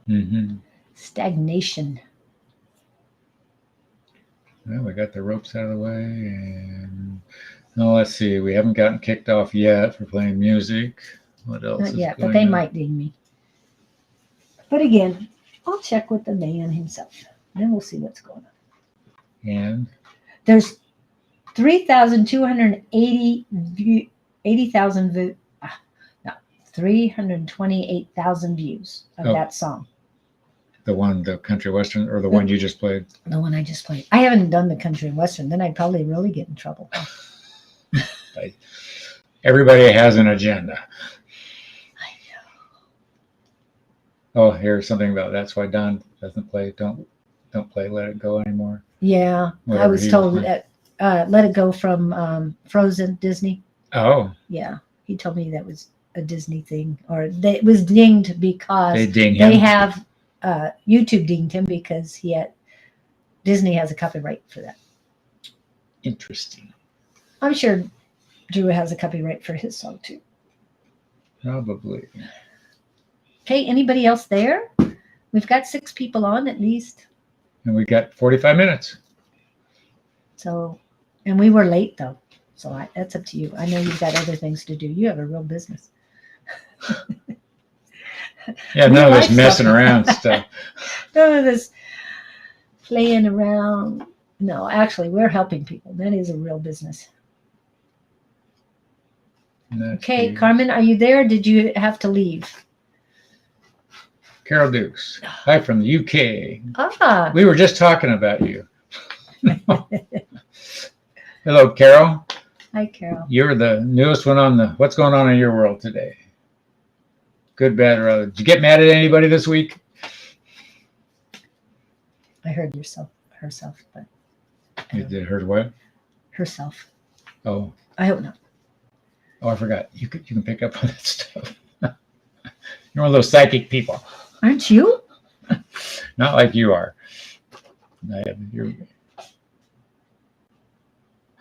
Mm-hmm. Stagnation. Well, we got the ropes out of the way, and no, let's see. We haven't gotten kicked off yet for playing music. What else? Not is yet, but going they on? might ding me. But again, I'll check with the man himself. Then we'll see what's going on. And There's 3,280 80,000 no, 328,000 views of Oh. that song. the country western, or the one you just played? The one I just played. I haven't done the country and western. Then I'd probably really get in trouble. Everybody has an agenda. Oh, here's something about that's why Don doesn't play. Don't play Let It Go anymore. Yeah, I Whatever was he told was that Let It Go from Frozen Disney. Oh, Yeah, he told me that was a Disney thing, or it was dinged because they ding him. they have YouTube dinged him because Disney has a copyright for that. Interesting. I'm sure Drew has a copyright for his song too. Probably. Okay, anybody else there? We've got 6 people on at least. And we got 45 minutes. So, and we were late though. So that's up to you. I know you've got other things to do. You have a real business. Yeah, We none of like this messing stuff. around stuff. None of this playing around. No, actually, we're helping people. That is a real business. Okay, Carmen, are you there? Did you have to leave? Carol Dukes. Hi from the UK. Ah, We were just talking about you. Hello, Carol. hi, Carol. You're the newest one on the What's Going On in Your World today? Good, bad, or other. Did you get mad at anybody this week? I heard herself, but You did heard what? herself. Oh, I hope not. I forgot. You can pick up on that stuff. You're one of those psychic people. Aren't you? Not like you are.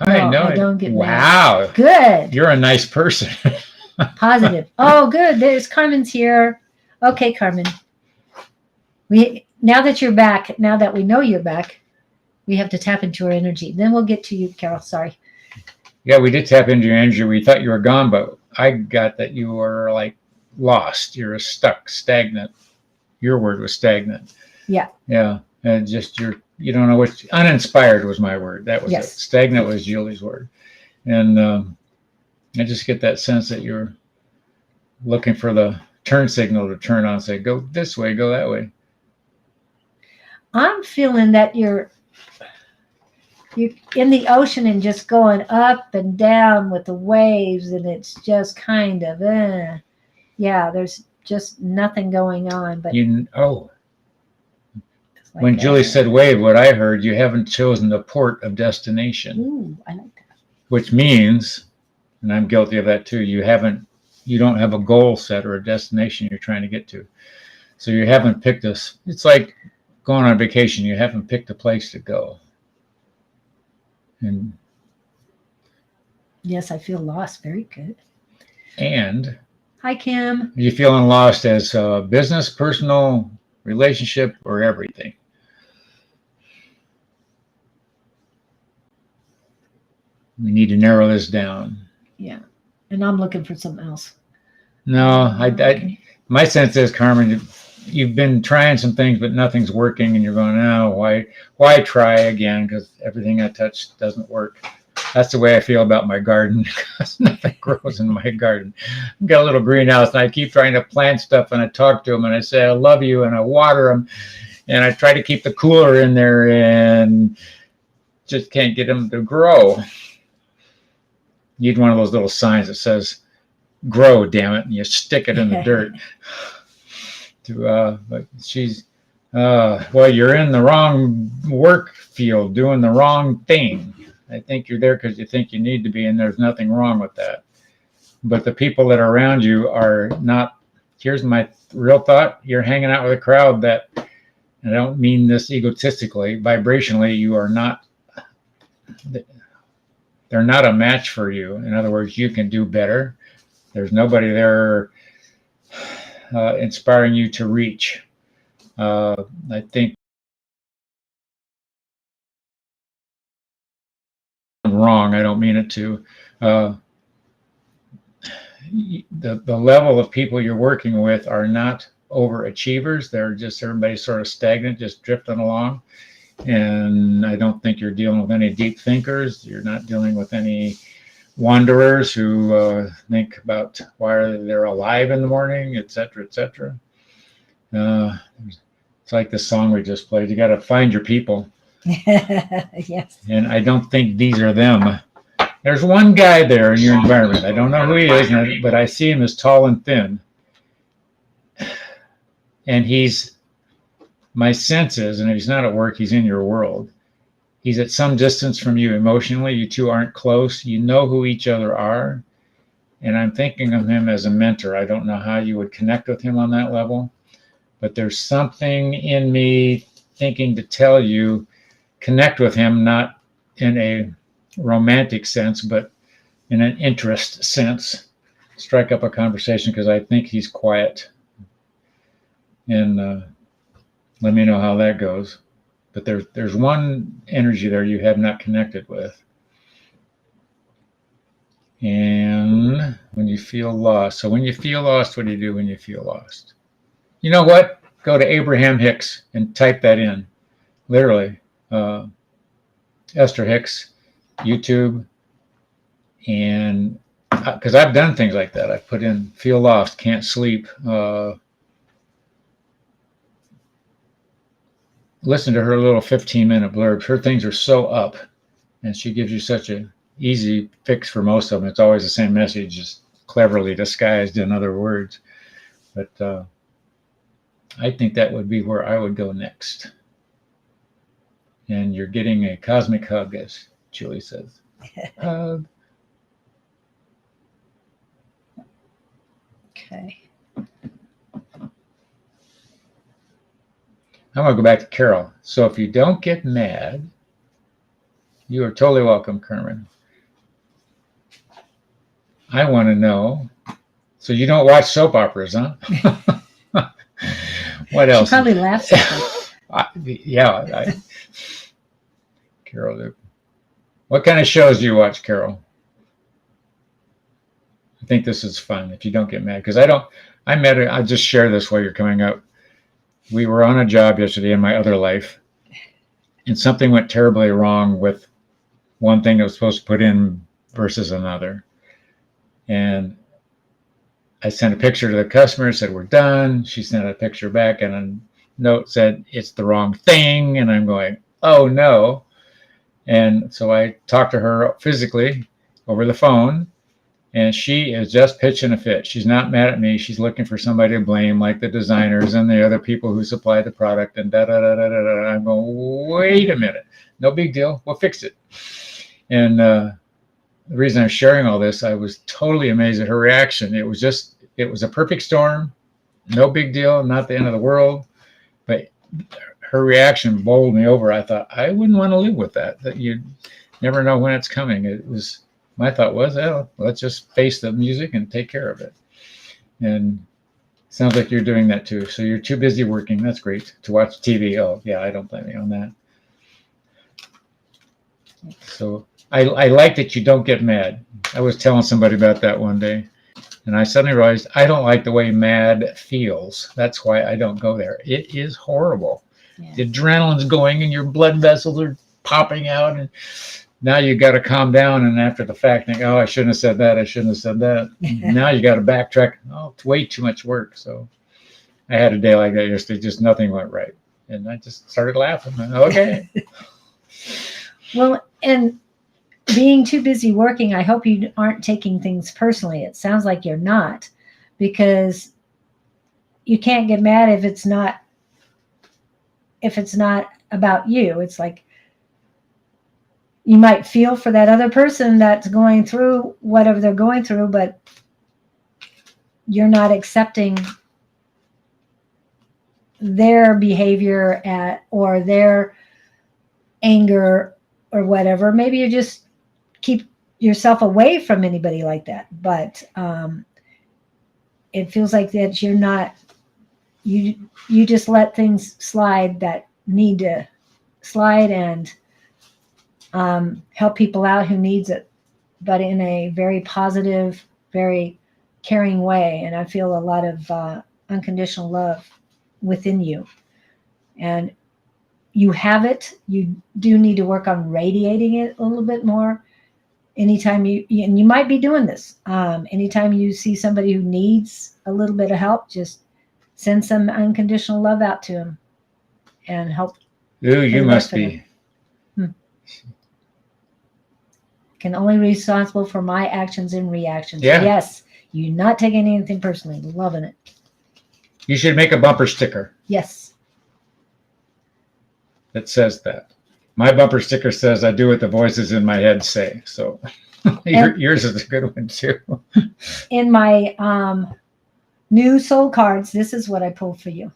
Hi, No, I don't get mad. wow. Good. You're a nice person. Positive. Oh, good. There's Carmen's here. Okay, Carmen. Now that you're back, now that we know you're back, we have to tap into our energy. Then we'll get to you, Carol. Sorry. Yeah, we did tap into your energy. We thought you were gone, but I got that you were like lost. You're stuck, stagnant. Your word was stagnant. Yeah. Yeah. And just you don't know what, uninspired was my word. That was Yes. it. Stagnant was Julie's word. And I just get that sense that you're looking for the turn signal to turn on, say, go this way, go that way. I'm feeling that you're in the ocean and just going up and down with the waves, and it's just kind of, yeah, there's just nothing going on. But It's like, when Julie said wave, what I heard, you haven't chosen the port of destination, ooh, I like that. which means, and I'm guilty of that too, you don't have a goal set or a destination you're trying to get to. So you haven't picked it's like going on vacation. You haven't picked a place to go. And Yes, I feel lost. Very good. And Hi, Kim. are you feeling lost as a business, personal, relationship, or everything? We need to narrow this down. Yeah, and I'm looking for something else. No, Okay. my sense is, Carmen, you've been trying some things, but nothing's working, and you're going, oh, why try again? Because everything I touch doesn't work. That's the way I feel about my garden, because nothing grows in my garden. I've got a little greenhouse, and I keep trying to plant stuff, and I talk to them, and I say, I love you, and I water them, and I try to keep the cooler in there, and just can't get them to grow. You need one of those little signs that says, grow, damn it, and you stick it in the dirt. But Well, you're in the wrong work field, doing the wrong thing. I think you're there because you think you need to be, and there's nothing wrong with that. But the people that are around you are not. Here's my real thought: you're hanging out with a crowd that, and I don't mean this egotistically, vibrationally, you are not. They're not a match for you. In other words, you can do better. There's nobody there inspiring you to reach. I think I'm wrong. I don't mean it to. The level of people you're working with are not overachievers. They're just everybody's sort of stagnant, just drifting along. And I don't think you're dealing with any deep thinkers. You're not dealing with any wanderers who think about why they're alive in the morning, et cetera, et cetera. It's like the song we just played. You got to find your people. Yes. And I don't think these are them. There's one guy there in your environment. I don't know who he is, but I see him as tall and thin. And my sense is, and if he's not at work, he's in your world. He's at some distance from you emotionally. You two aren't close. You know who each other are. And I'm thinking of him as a mentor. I don't know how you would connect with him on that level, but there's something in me thinking to tell you, connect with him, not in a romantic sense, but in an interest sense. Strike up a conversation because I think he's quiet. And let me know how that goes. But there's one energy there you have not connected with. And when you feel lost. So when you feel lost, what do you do when you feel lost? You know what? Go to Abraham Hicks and type that in. Literally. Esther Hicks, YouTube. And because I've done things like that. I've put in feel lost, can't sleep. Listen to her little 15-minute blurbs. Her things are so up, and she gives you such an easy fix for most of them. It's always the same message, just cleverly disguised in other words. But I think that would be where I would go next. And you're getting a cosmic hug, as Julie says. Hug. Okay. I'm going to go back to Carol. So if you don't get mad, you are totally welcome, Kerman. I want to know. So you don't watch soap operas, huh? What else? She probably laughs at them. Carol, what kind of shows do you watch, Carol? I think this is fun if you don't get mad. Because I'll just share this while you're coming up. We were on a job yesterday in my other life, and something went terribly wrong with one thing that was supposed to put in versus another. And I sent a picture to the customer, said, we're done. She sent a picture back, and a note said, it's the wrong thing. And I'm going, oh, no. And so I talked to her physically over the phone. And she is just pitching a fit. She's not mad at me. She's looking for somebody to blame, like the designers and the other people who supply the product. And da-da-da-da-da-da. I'm going, wait a minute. No big deal. We'll fix it. And the reason I'm sharing all this, I was totally amazed at her reaction. It was a perfect storm. No big deal. Not the end of the world. But her reaction bowled me over. I thought, I wouldn't want to live with that. That you never know when it's coming. My thought was, oh, let's just face the music and take care of it. And it sounds like you're doing that too. So you're too busy working. That's great. To watch TV. Oh, yeah, I don't blame you on that. So I like that you don't get mad. I was telling somebody about that one day. And I suddenly realized I don't like the way mad feels. That's why I don't go there. It is horrible. Yeah. The adrenaline's going and your blood vessels are popping out. And now you got to calm down, and after the fact, think, oh, I shouldn't have said that. I shouldn't have said that. Now you got to backtrack. Oh, it's way too much work. So I had a day like that yesterday. Just nothing went right. And I just started laughing. Okay. Well, and being too busy working, I hope you aren't taking things personally. It sounds like you're not, because you can't get mad if it's not if it's not about you. It's like you might feel for that other person that's going through whatever they're going through, but you're not accepting their behavior or their anger or whatever. Maybe you just keep yourself away from anybody like that. But it feels like that you're not, you just let things slide that need to slide, and help people out who needs it, but in a very positive, very caring way. And I feel a lot of unconditional love within you, and you have it. You do need to work on radiating it a little bit more. Anytime and you might be doing this, anytime you see somebody who needs a little bit of help, just send some unconditional love out to them and help. Ooh, you must be. Can only be responsible for my actions and reactions. Yeah. Yes. You not taking anything personally. Loving it. You should make a bumper sticker Yes. that says that. My bumper sticker says, I do what the voices in my head say. So yours is a good one too. In my new soul cards, this is what I pulled for you,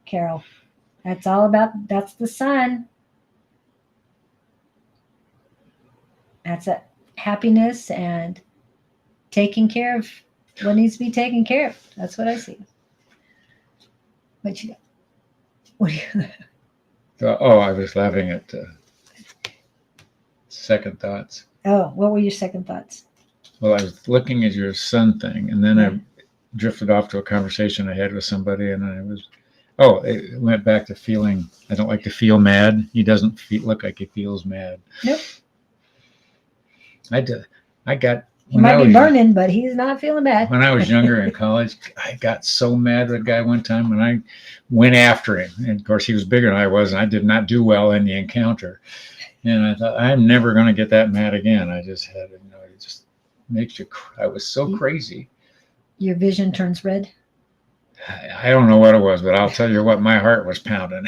Carol. That's the sun. That's a happiness and taking care of what needs to be taken care of. That's what I see. What do you? Oh, I was laughing at second thoughts. Oh, what were your second thoughts? Well, I was looking at your sun thing, and then I drifted off to a conversation I had with somebody, and it went back to feeling. I don't like to feel mad. He doesn't look like he feels mad. Nope. He might be burning, but he's not feeling bad. When I was younger in college, I got so mad with a guy one time, and I went after him. And of course, he was bigger than I was, and I did not do well in the encounter. And I thought, I'm never going to get that mad again. I just had, it just makes you. I was so crazy. Your vision turns red. I don't know what it was, but I'll tell you what, my heart was pounding.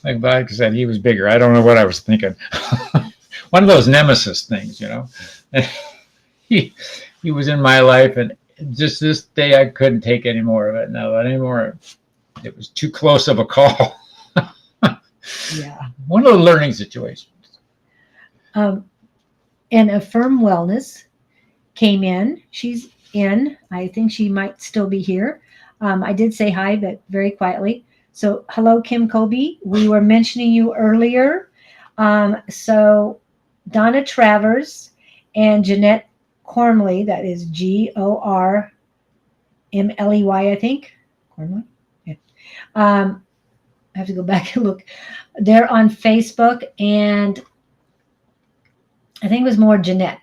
Like Bob said, he was bigger. I don't know what I was thinking. One of those nemesis things, he was in my life, and just this day I couldn't take any more of it. No, anymore. It was too close of a call. Yeah. One of the learning situations. And Affirm Wellness came in. She's in. I think she might still be here. I did say hi, but very quietly. So hello, Kim Kobe. We were mentioning you earlier. So Donna Travers and Jeanette Cormley, that is Gormley, I think. Cormley? Yeah. I have to go back and look. They're on Facebook, and I think it was more Jeanette.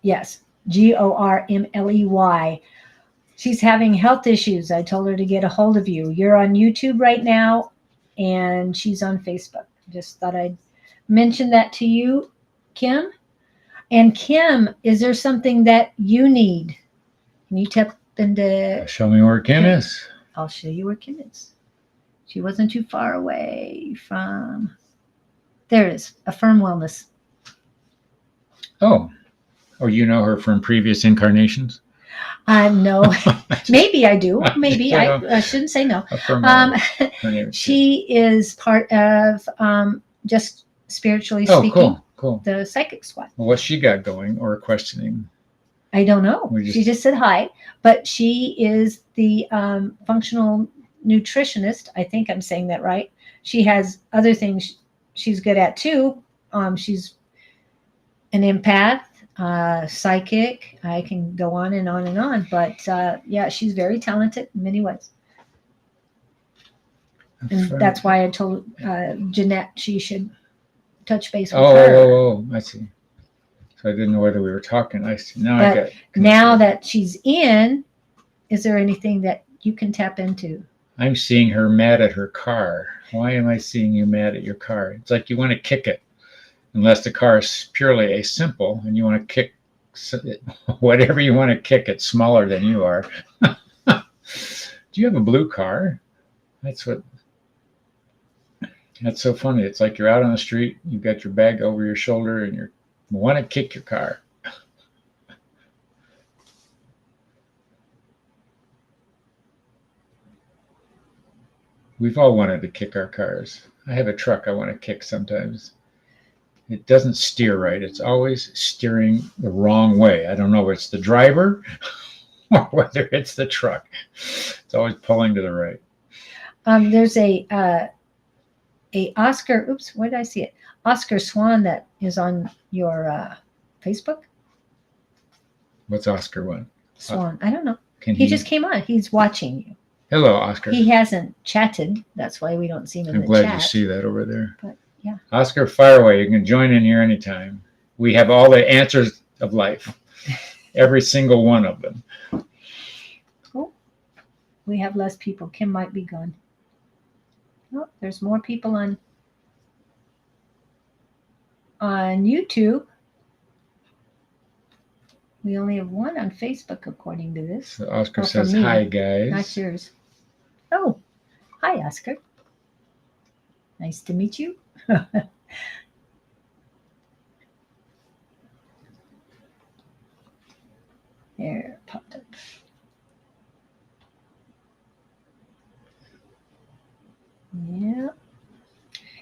Yes, Gormley. She's having health issues. I told her to get a hold of you. You're on YouTube right now, and she's on Facebook. Just thought I'd mention that to you, Kim. And Kim, is there something that you need? Can you tap into? Show me where Kim is. I'll show you where Kim is. She wasn't too far away from. There it is. Affirm Wellness. Oh, you know her from previous incarnations? No, maybe I do. Maybe I shouldn't say no. She is part of just spiritually speaking. Cool. The psychic squad. Well, what's she got going or questioning? I don't know. She just said hi, but she is the functional nutritionist. I think I'm saying that right. She has other things she's good at too. She's an empath, psychic. I can go on and on and on, but yeah, she's very talented in many ways. And that's why I told Jeanette she should touch base with her. Oh, I see. So I didn't know whether we were talking. I see. Now that she's in, is there anything that you can tap into? I'm seeing her mad at her car. Why am I seeing you mad at your car? It's like you want to kick it, unless the car is purely a simple and you want to kick whatever you want to kick. It's smaller than you are. Do you have a blue car? That's so funny. It's like you're out on the street, you've got your bag over your shoulder, and you want to kick your car. We've all wanted to kick our cars. I have a truck I want to kick sometimes. It doesn't steer right. It's always steering the wrong way. I don't know if it's the driver or whether it's the truck. It's always pulling to the right. There's a Oscar. Oops, where did I see it? Oscar Swan that is on your Facebook. What's Oscar one? Swan. I don't know. Can He just came on. He's watching you. Hello, Oscar. He hasn't chatted. That's why we don't see him in I'm the glad chat. you see that over there. But yeah. Oscar, fire away. You can join in here anytime. We have all the answers of life, every single one of them. Cool. We have less people. Kim might be gone. Oh, there's more people on YouTube. We only have one on Facebook, according to this. So Oscar Oh, says, from me. hi, guys. Not yours. Oh, hi, Oscar. Nice to meet you. There, popped up. Yeah.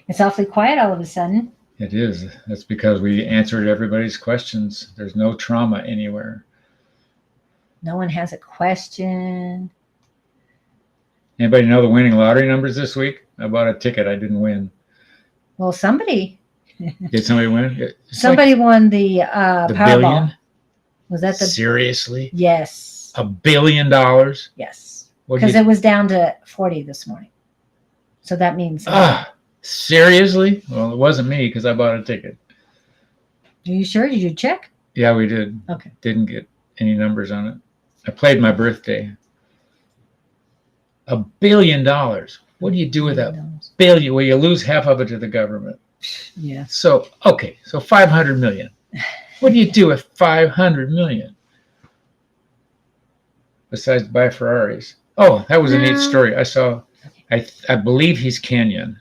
It's awfully quiet all of a sudden. It is. That's because we answered everybody's questions. There's no trauma anywhere. No one has a question. Anybody know the winning lottery numbers this week? I bought a ticket. I didn't win. Well, somebody Did somebody win? It's somebody won the the Powerball. billion? Was that the? Seriously? Yes. $1 billion? Yes. What Because it was down to 40 this morning. So that means. Seriously? Well, it wasn't me because I bought a ticket. Are you sure? Did you check? Yeah, we did. Okay. Didn't get any numbers on it. I played my birthday. $1 billion. What do you do with that billion? Well, you lose half of it to the government. Yeah. So, okay. So 500 million. What do you do with 500 million? Besides buy Ferraris. Oh, that was a neat story. I saw, I believe he's Kenyan.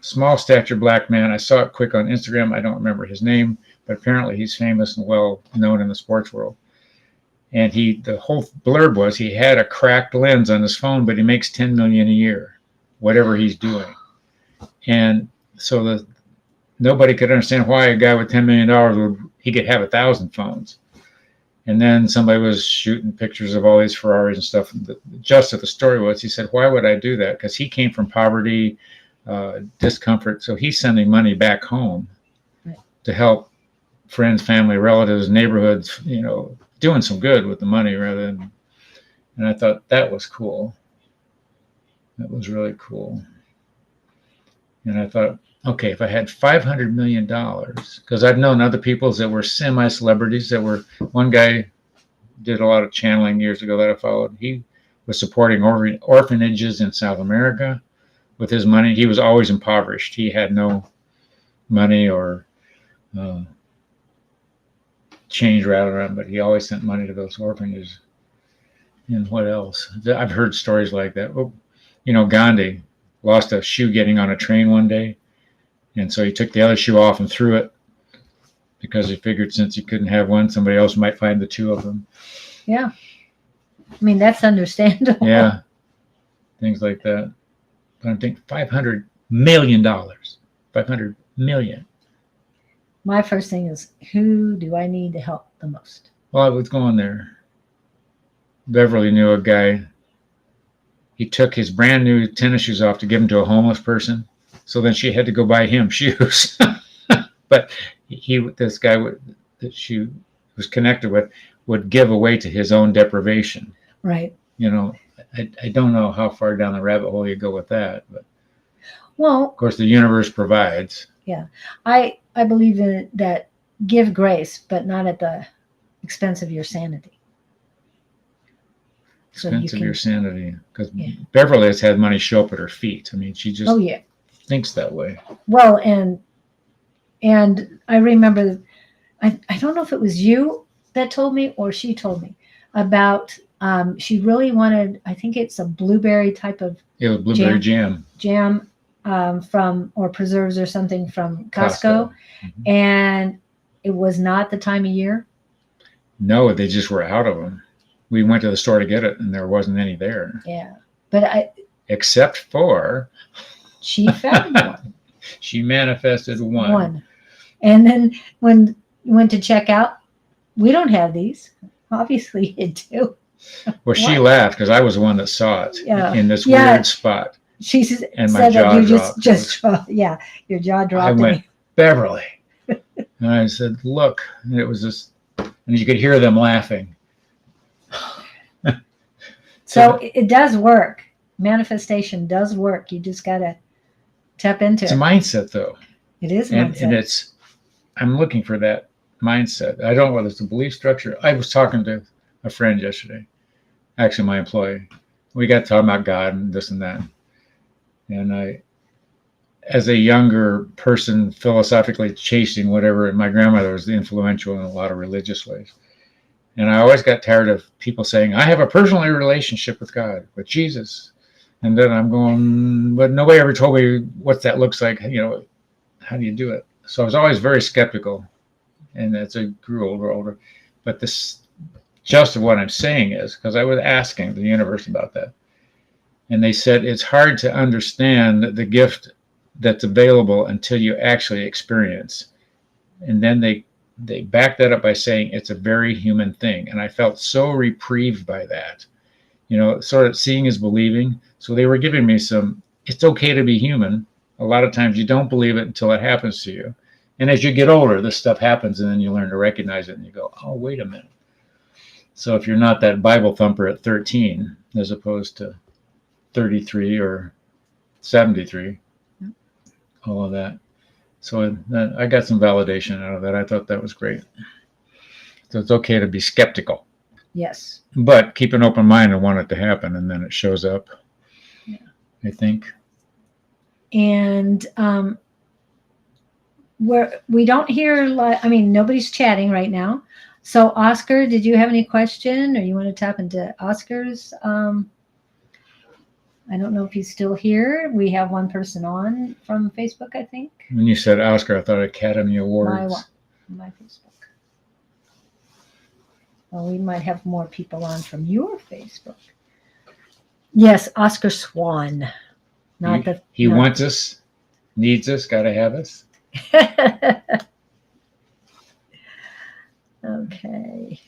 Small stature black man. I saw it quick on Instagram. I don't remember his name, but apparently he's famous and well known in the sports world. And the whole blurb was he had a cracked lens on his phone, but he makes 10 million a year, whatever he's doing. And so nobody could understand why a guy with $10 million he could have 1,000 phones. And then somebody was shooting pictures of all these Ferraris and stuff. The gist of the story was, he said, why would I do that? Because he came from poverty, discomfort. So he's sending money back home to help friends, family, relatives, neighborhoods, doing some good with the money rather than, and I thought that was cool. That was really cool. And I thought, okay, if I had $500 million, because I've known other people that were semi-celebrities one guy did a lot of channeling years ago that I followed. He was supporting orphanages in South America with his money. He was always impoverished. He had no money or change rather around, but he always sent money to those orphanages. And what else? I've heard stories like that. Gandhi lost a shoe getting on a train one day, and so he took the other shoe off and threw it because he figured since he couldn't have one, somebody else might find the two of them. Yeah. I mean, that's understandable. Yeah. Things like that. But I'm thinking $500 million. 500 million. My first thing is, who do I need to help the most? Well, I was going there. Beverly knew a guy. He took his brand new tennis shoes off to give them to a homeless person. So then she had to go buy him shoes. But this guy that she was connected with would give away to his own deprivation. Right. I don't know how far down the rabbit hole you go with that, but well, of course the universe provides. Yeah. I believe in that. Give grace, but not at the expense of your sanity. Expense of your sanity. Because Beverly has had money show up at her feet. I mean, she just thinks that way. Well, and I remember, I don't know if it was you that told me or she told me about She really wanted, I think it's a blueberry type of It was blueberry jam. jam from, or preserves or something from Costco. Mhm. And it was not the time of year. No, they just were out of them. We went to the store to get it, and there wasn't any there. Yeah. But except for she found one. She manifested one. And then when you went to check out, we don't have these. Obviously you do. Well, she laughed because I was the one that saw it in this weird spot. She said and my jaw that you dropped. your jaw dropped. I went, Beverly. And I said, look. And it was just, and you could hear them laughing. So it does work. Manifestation does work. You just got to tap into it. It's a mindset, though. It is a mindset. And I'm looking for that mindset. I don't know whether it's a belief structure. I was talking to a friend yesterday, actually my employee. We got talking about God and this and that. And as a younger person, philosophically chasing whatever, and my grandmother was influential in a lot of religious ways. And I always got tired of people saying, I have a personal relationship with God, with Jesus. And then I'm going, but nobody ever told me what that looks like. How do you do it? So I was always very skeptical. And as I grew older. But this just of what I'm saying is, because I was asking the universe about that. And they said, it's hard to understand the gift that's available until you actually experience. And then they backed that up by saying it's a very human thing. And I felt so reprieved by that. Sort of seeing is believing. So they were giving me it's okay to be human. A lot of times you don't believe it until it happens to you. And as you get older, this stuff happens, and then you learn to recognize it, and you go, oh, wait a minute. So if you're not that Bible thumper at 13, as opposed to 33 or 73, all of that. So I got some validation out of that. I thought that was great. So it's okay to be skeptical. Yes. But keep an open mind and want it to happen, and then it shows up. Yeah. I think. And we don't hear, nobody's chatting right now. So Oscar, did you have any question, or you want to tap into Oscar's? I don't know if he's still here. We have one person on from Facebook, I think. When you said Oscar, I thought Academy Awards. My Facebook. Well, we might have more people on from your Facebook. Yes, Oscar Swan. He wants us, needs us, got to have us. Okay.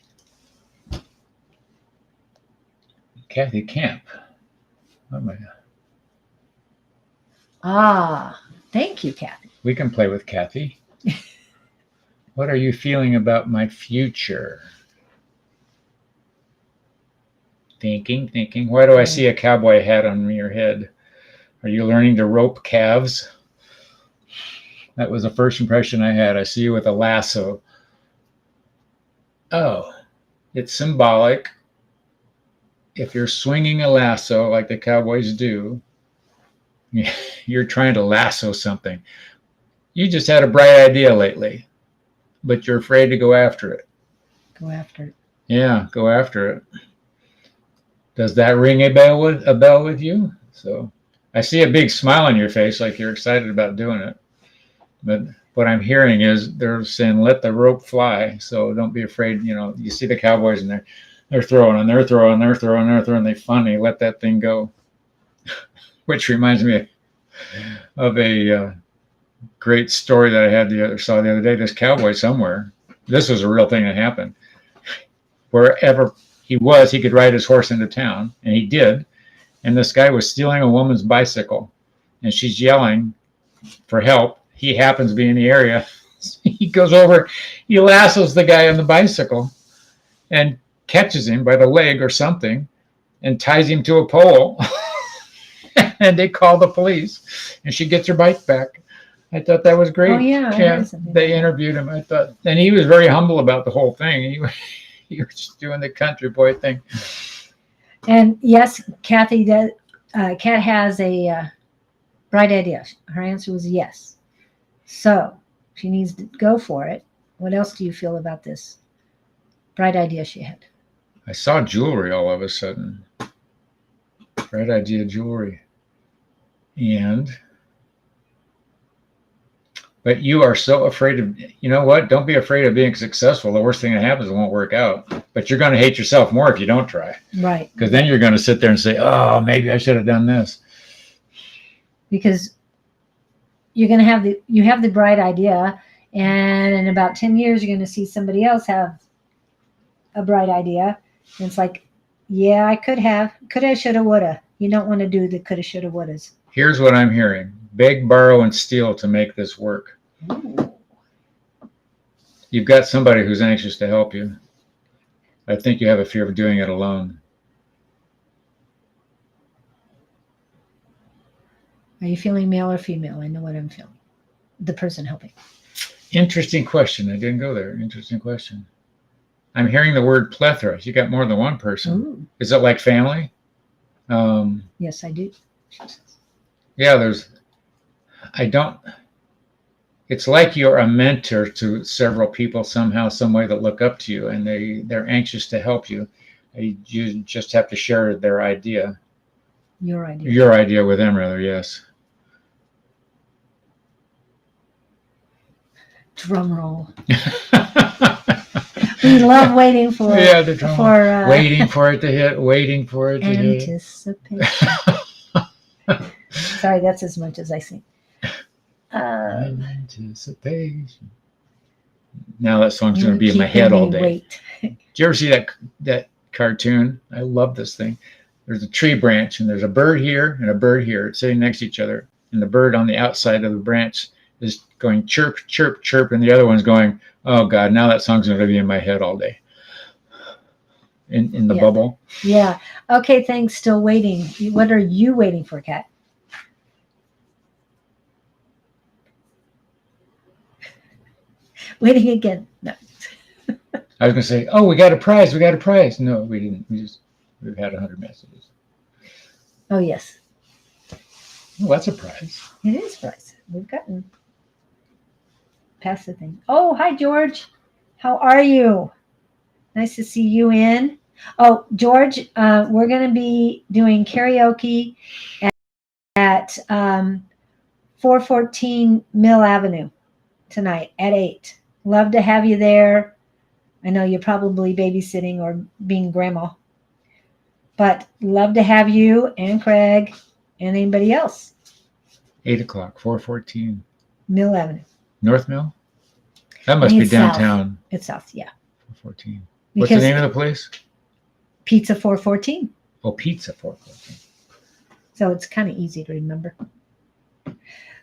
Kathy Camp. Thank you, Kathy. We can play with Kathy. What are you feeling about my future? Thinking. Why do I see a cowboy hat on your head? Are you learning to rope calves? That was the first impression I had. I see you with a lasso. Oh, it's symbolic. If you're swinging a lasso like the cowboys do, you're trying to lasso something. You just had a bright idea lately, but you're afraid to go after it. Go after it. Yeah, go after it. Does that ring a bell with you? So I see a big smile on your face, like you're excited about doing it. But what I'm hearing is they're saying, let the rope fly. So don't be afraid. You see the cowboys and they're throwing and they're throwing. They finally let that thing go. Which reminds me of a great story that I saw the other day. This cowboy somewhere, this was a real thing that happened. Wherever he was, he could ride his horse into town, and he did. And this guy was stealing a woman's bicycle, and she's yelling for help. He happens to be in the area. He goes over, he lassos the guy on the bicycle and catches him by the leg or something and ties him to a pole. And they call the police, and she gets her bike back. I thought that was great. Oh, yeah. They interviewed him. I thought, and he was very humble about the whole thing. He was just doing the country boy thing. And yes, Kathy, Kat has a bright idea. Her answer was yes. So she needs to go for it. What else do you feel about this bright idea she had? I saw jewelry all of a sudden. Bright idea jewelry. But you are so afraid of, you know what? Don't be afraid of being successful. The worst thing that happens, it won't work out. But you're going to hate yourself more if you don't try. Right. Because then you're going to sit there and say, oh, maybe I should have done this. Because you're going to have the bright idea, and in about 10 years, you're going to see somebody else have a bright idea. And it's like, yeah, I coulda, shoulda, woulda. You don't want to do the coulda, shoulda, wouldas. Here's what I'm hearing. Beg, borrow, and steal to make this work. Ooh. You've got somebody who's anxious to help you. I think you have a fear of doing it alone. Are you feeling male or female? I know what I'm feeling. The person helping. Interesting question. I didn't go there. Interesting question. I'm hearing the word plethora. You got more than one person. Ooh. Is it like family? Yes, I do. Yeah, it's like you're a mentor to several people somehow, some way that look up to you, and they're anxious to help you. You just have to share their idea. Your idea. Your idea with them, rather, yes. Drum roll. We love waiting for the drum. Waiting for it to hit. Waiting for it to hit. Anticipation. Sorry, that's as much as I sing. Anticipation. Now that song's going to be in my head all day. Did you ever see that cartoon? I love this thing. There's a tree branch, and there's a bird here and a bird here sitting next to each other. And the bird on the outside of the branch is going chirp, chirp, chirp, and the other one's going, oh, God, now that song's going to be in my head all day. In the bubble. Yeah. Okay, thanks. Still waiting. What are you waiting for, Kat? Waiting again. No. I was going to say, oh, we got a prize. We got a prize. No, we didn't. We've had 100 messages. Oh, yes. Well, that's a prize. It is a prize. We've gotten past the thing. Oh, hi, George. How are you? Nice to see you in. Oh, George, we're going to be doing karaoke at 414 Mill Avenue tonight at 8. Love to have you there. I know you're probably babysitting or being grandma, but love to have you and Craig and anybody else. 8 o'clock, 414. Mill Avenue. North Mill? That must be downtown. South. It's south, yeah. 414. What's the name of the place? Pizza 414. Oh, Pizza 414. So it's kind of easy to remember.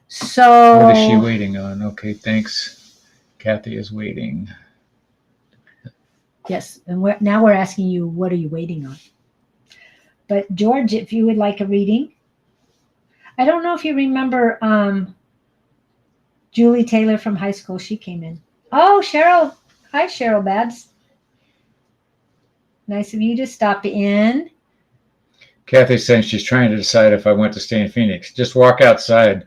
So what is she waiting on? Okay, thanks. Kathy is waiting. Yes, and now we're asking you, what are you waiting on? But George, if you would like a reading, I don't know if you remember Julie Taylor from high school. She came in. Oh, Cheryl. Hi, Cheryl Babs. Nice of you to stop in. Kathy's saying she's trying to decide if I want to stay in Phoenix. Just walk outside.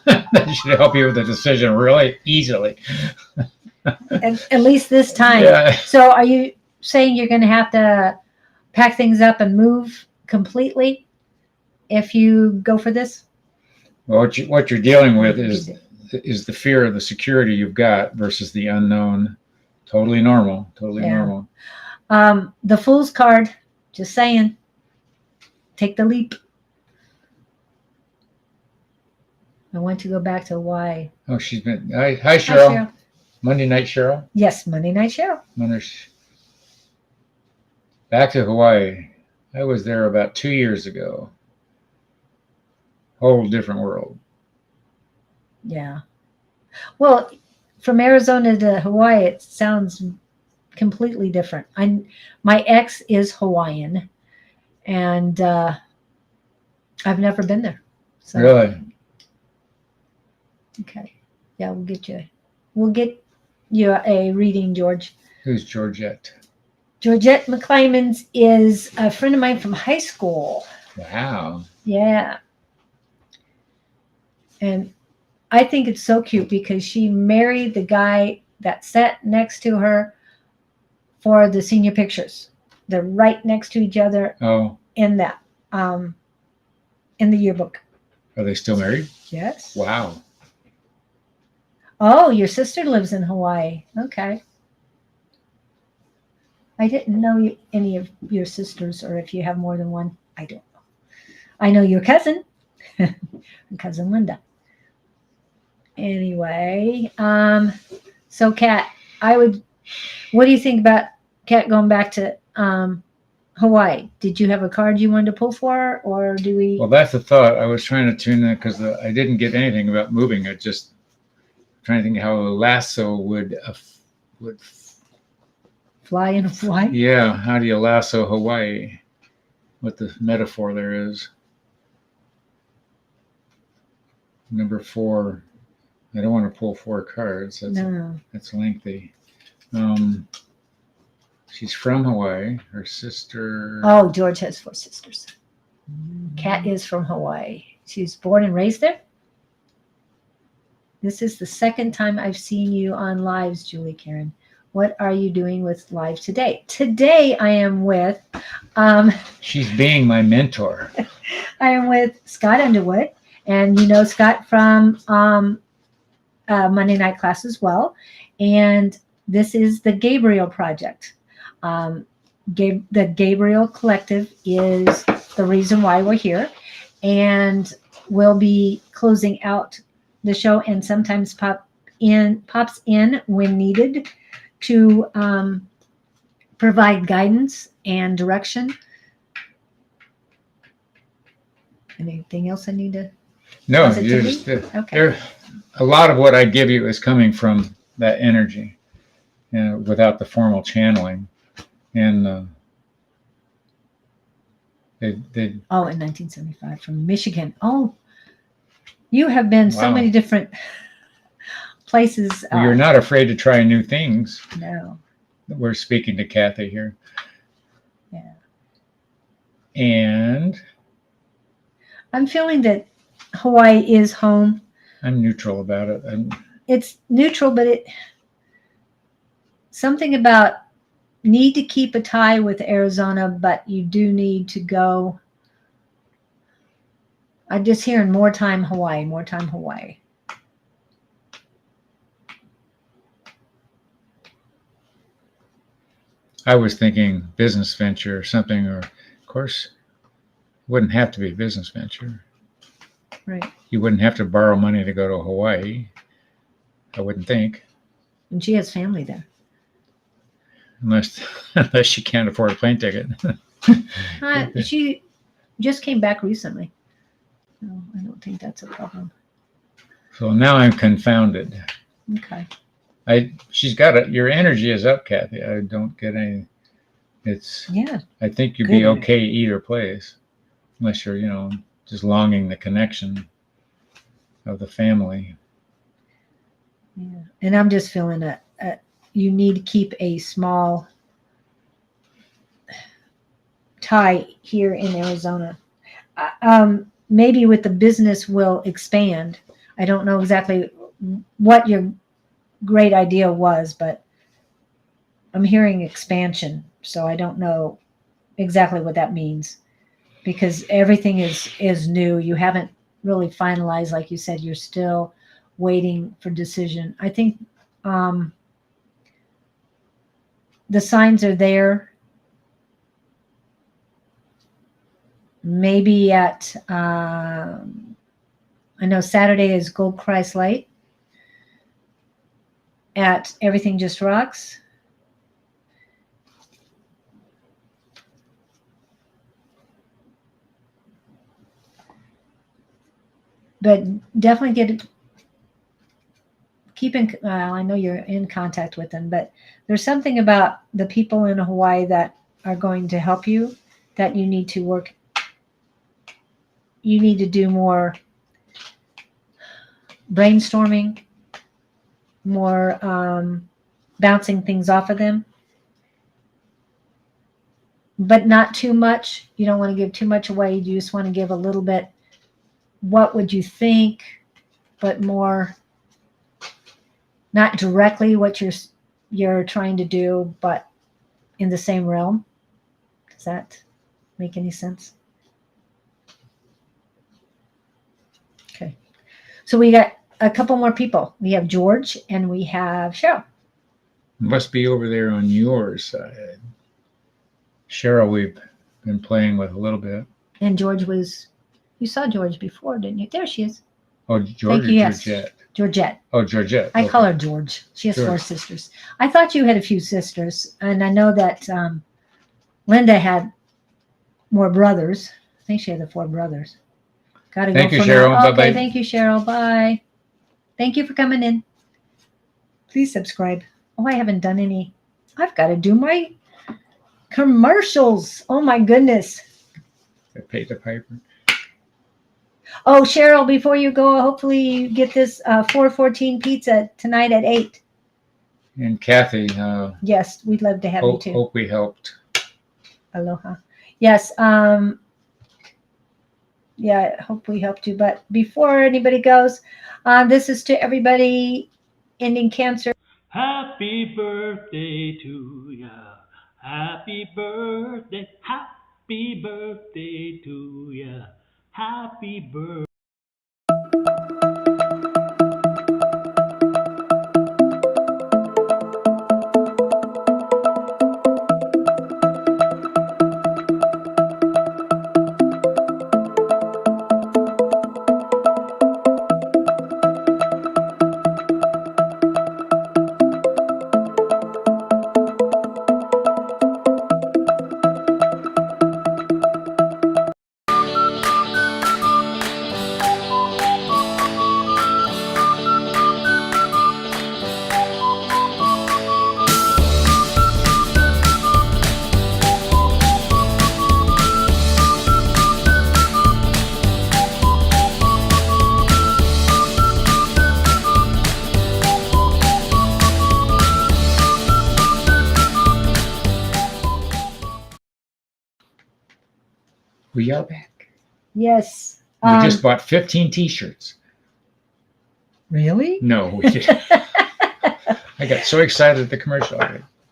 That should help you with the decision really easily. At least this time. Yeah. So are you saying you're going to have to pack things up and move completely if you go for this? Well, what you're dealing with is the fear of the security you've got versus the unknown. Totally normal. Totally normal. The Fool's card, just saying, take the leap. I want to go back to why. Oh, she's been. Hi, Cheryl. Hi, Cheryl. Monday night, Cheryl. Yes, Monday night, Cheryl. Back to Hawaii. I was there about 2 years ago. Whole different world. Yeah. Well, from Arizona to Hawaii, it sounds completely different. My ex is Hawaiian, and I've never been there. So. Really? Okay. Yeah, we'll get you a reading, George. Who's Georgette? Georgette McClymans is a friend of mine from high school. Wow. Yeah. And I think it's so cute because she married the guy that sat next to her for the senior pictures. They're right next to each other Oh, in that in the yearbook. are they still married? Yes. Wow. Oh, your sister lives in Hawaii. Okay. I didn't know any of your sisters, or if you have more than one. I don't know. I know your cousin, cousin Linda. Anyway, so Kat, what do you think about Kat going back to Hawaii? Did you have a card you wanted to pull for, or do we? Well, that's the thought. I was trying to tune that because I didn't get anything about moving. I just trying to think how a lasso would Fly in Hawaii? yeah. How do you lasso Hawaii? What the metaphor there is. Number 4. I don't want to pull 4 cards. That's lengthy. She's from Hawaii. Her sister. Oh, George has 4 sisters. Kat is from Hawaii. She's born and raised there. This is the second time I've seen you on lives, Julie Karen. What are you doing with live today? Today I am with She's being my mentor. I am with Scott Underwood, and you know Scott from Monday Night Class as well. And this is the Gabriel Project. The Gabriel Collective is the reason why we're here, and we'll be closing out the show, and sometimes pops in when needed to provide guidance and direction. Anything else I need to? No, Okay. A lot of what I give you is coming from that energy, without the formal channeling. And they Oh, in 1975 from Michigan. Oh, you have been so Wow. many different places. You're not afraid to try new things. No. We're speaking to Kathy here. Yeah. And I'm feeling that Hawaii is home. I'm neutral about it. It's neutral, but something about need to keep a tie with Arizona, but you do need to go. I'm just hearing more time Hawaii. I was thinking business venture or something, or of course, it wouldn't have to be a business venture. Right. You wouldn't have to borrow money to go to Hawaii, I wouldn't think. And she has family there. Unless she can't afford a plane ticket. She just came back recently. No, I don't think that's a problem. So now I'm confounded. Okay. She's got it. Your energy is up, Kathy. I don't get any. Yeah. I think you'd Good. be okay either place, unless you're, just longing the connection of the family. Yeah. And I'm just feeling that you need to keep a small tie here in Arizona. Maybe with the business will expand. I don't know exactly what your great idea was, but I'm hearing expansion. So I don't know exactly what that means, because everything is new. You haven't really finalized, like you said, you're still waiting for decision. I think the signs are there. Maybe at I know Saturday is Gold Christ Light at Everything Just Rocks. But definitely I know you're in contact with them, but there's something about the people in Hawaii that are going to help you that you need to work. You need to do more brainstorming, more bouncing things off of them, but not too much. You don't want to give too much away. You just want to give a little bit. What would you think? But more, not directly what you're trying to do, but in the same realm. Does that make any sense? Okay. So we got a couple more people. We have George and we have Cheryl. Must be over there on your side. Cheryl, we've been playing with a little bit. And George was, you saw George before, didn't you? There she is. Oh, George or Yes. Georgette? Georgette. Oh, Georgette. I call her George. She has 4 sisters. I thought you had a few sisters, and I know that Linda had more brothers. I think she had the 4 brothers. Gotta Thank go you, for Cheryl. now. Okay, Bye-bye. thank you, Cheryl. Bye. Thank you for coming in. Please subscribe. Oh, I haven't done any. I've got to do my commercials. Oh my goodness. I paid the piper. Oh, Cheryl, before you go, hopefully you get this 414 pizza tonight at 8. And Kathy, Yes, we'd love to have you too. hope we helped. Aloha. Yes. Yeah, I hope we helped you. But before anybody goes, this is to everybody ending cancer. Happy birthday to ya. Happy birthday to ya. Happy birthday. We are back. Yes. We just bought 15 T-shirts. Really? No, we didn't. I got so excited at the commercial.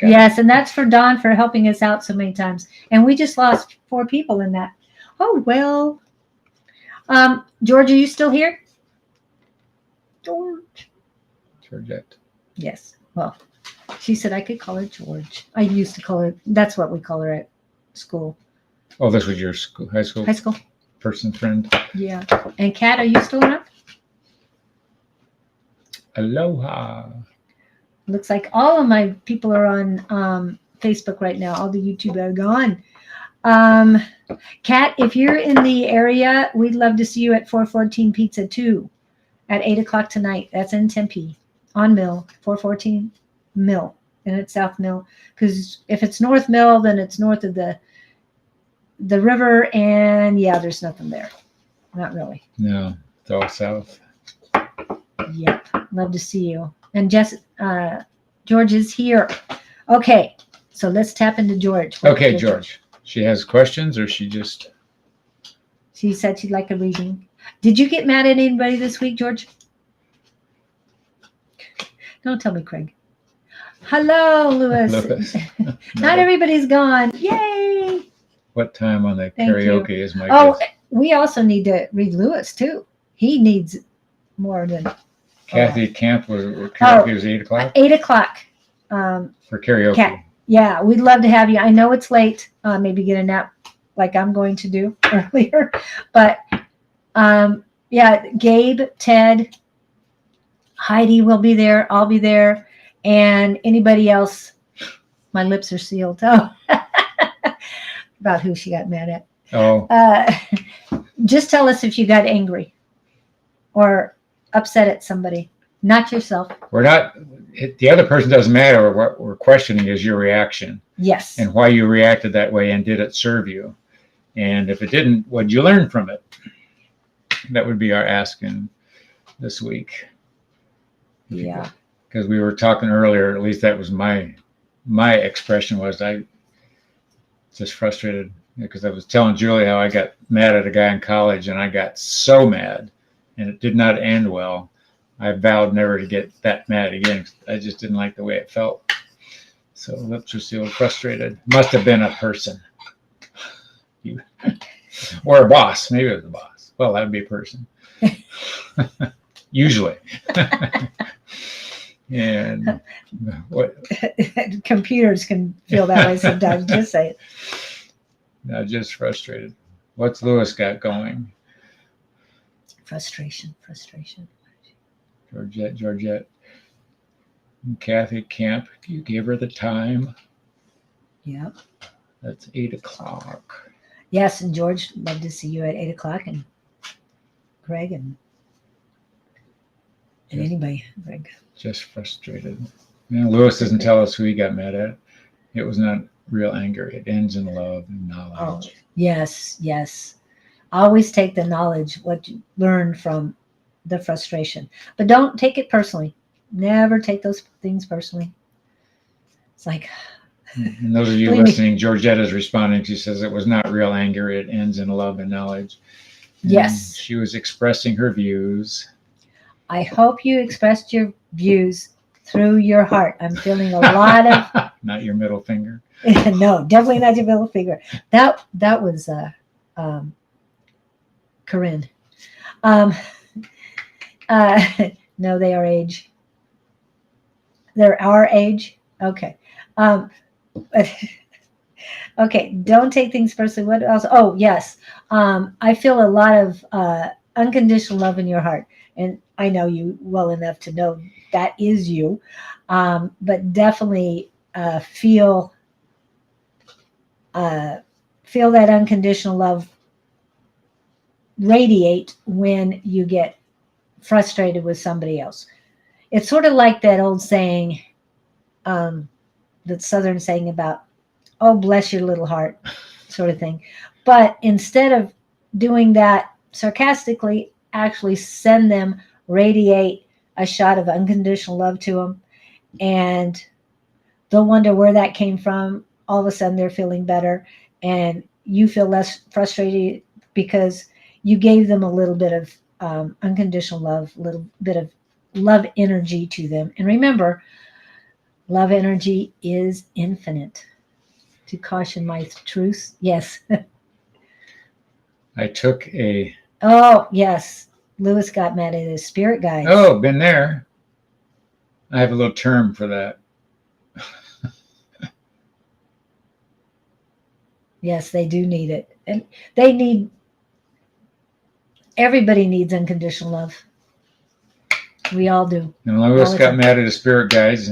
Yes, and that's for Don for helping us out so many times. And we just lost 4 people in that. Oh, well. George, are you still here? George. Georgette. Yes. Well, she said I could call her George. I used to call her, that's what we call her at school. Oh, this was your school, high school person friend. Yeah. And Kat, are you still on? Aloha. Looks like all of my people are on Facebook right now. All the YouTube are gone. Kat, if you're in the area, we'd love to see you at 414 Pizza 2 at 8 o'clock tonight. That's in Tempe on Mill, 414 Mill, and it's South Mill. Because if it's North Mill, then it's north of the river, and yeah, there's nothing there. Not really. No, it's all south. Yep. Love to see you. And George is here. Okay. So let's tap into George. Okay, George. She has questions or she just... She said she'd like a reading. Did you get mad at anybody this week, George? Don't tell me, Craig. Hello, Lewis. Not everybody's gone. Yay. What time on the Thank karaoke you. is my Oh, guess. we also need to read Lewis, too. He needs more than... Kathy Camp, karaoke was 8 o'clock? 8 o'clock. For karaoke. Kat, yeah, we'd love to have you. I know it's late. Maybe get a nap like I'm going to do earlier. But, yeah, Gabe, Ted, Heidi will be there. I'll be there. And anybody else, my lips are sealed. Oh, about who she got mad at. Oh. Just tell us if you got angry or upset at somebody, not yourself. We're not, the other person doesn't matter. What we're questioning is your reaction. Yes. And why you reacted that way and did it serve you? And if it didn't, what did you learn from it? That would be our asking this week. Yeah. Because we were talking earlier, at least that was my expression was I just frustrated because I was telling Julie how I got mad at a guy in college and I got so mad and it did not end well. I vowed never to get that mad again. I just didn't like the way it felt. So lips were sealed, frustrated. Must have been a person. You, or a boss. Maybe it was a boss. Well, that would be a person. Usually. And what? Computers can feel that way sometimes. Just say it. Not just frustrated. What's Lewis got going? Frustration. Georgette. And Kathy Camp, you gave her the time. Yep. That's 8 o'clock. Yes, and George, love to see you at 8 o'clock, and Greg and anybody, Greg. Just frustrated. Lewis doesn't tell us who he got mad at. It was not real anger. It ends in love and knowledge. Oh, yes. Always take the knowledge, what you learned from the frustration. But don't take it personally. Never take those things personally. It's like... And those of you listening, Georgette is responding. She says it was not real anger. It ends in love and knowledge. And yes. she was expressing her views. I hope you expressed your views through your heart. I'm feeling a lot of... Not your middle finger. No, definitely not your middle finger. That was Corinne. No, they are age. They're our age. Okay. Okay, don't take things personally. What else? Oh, yes. I feel a lot of unconditional love in your heart. And I know you well enough to know that is you. But definitely feel that unconditional love radiate when you get frustrated with somebody else. It's sort of like that old saying, that Southern saying about, oh, bless your little heart, sort of thing. But instead of doing that sarcastically, actually send them, radiate a shot of unconditional love to them, and they'll wonder where that came from. All of a sudden they're feeling better, and you feel less frustrated because you gave them a little bit of unconditional love, a little bit of love energy to them. And remember, love energy is infinite. To caution my truth, yes. I took a... Oh, yes. Lewis got mad at his spirit guides. Oh, been there. I have a little term for that. Yes, they do need it. And everybody needs unconditional love. We all do. And Lewis got mad at his spirit guides,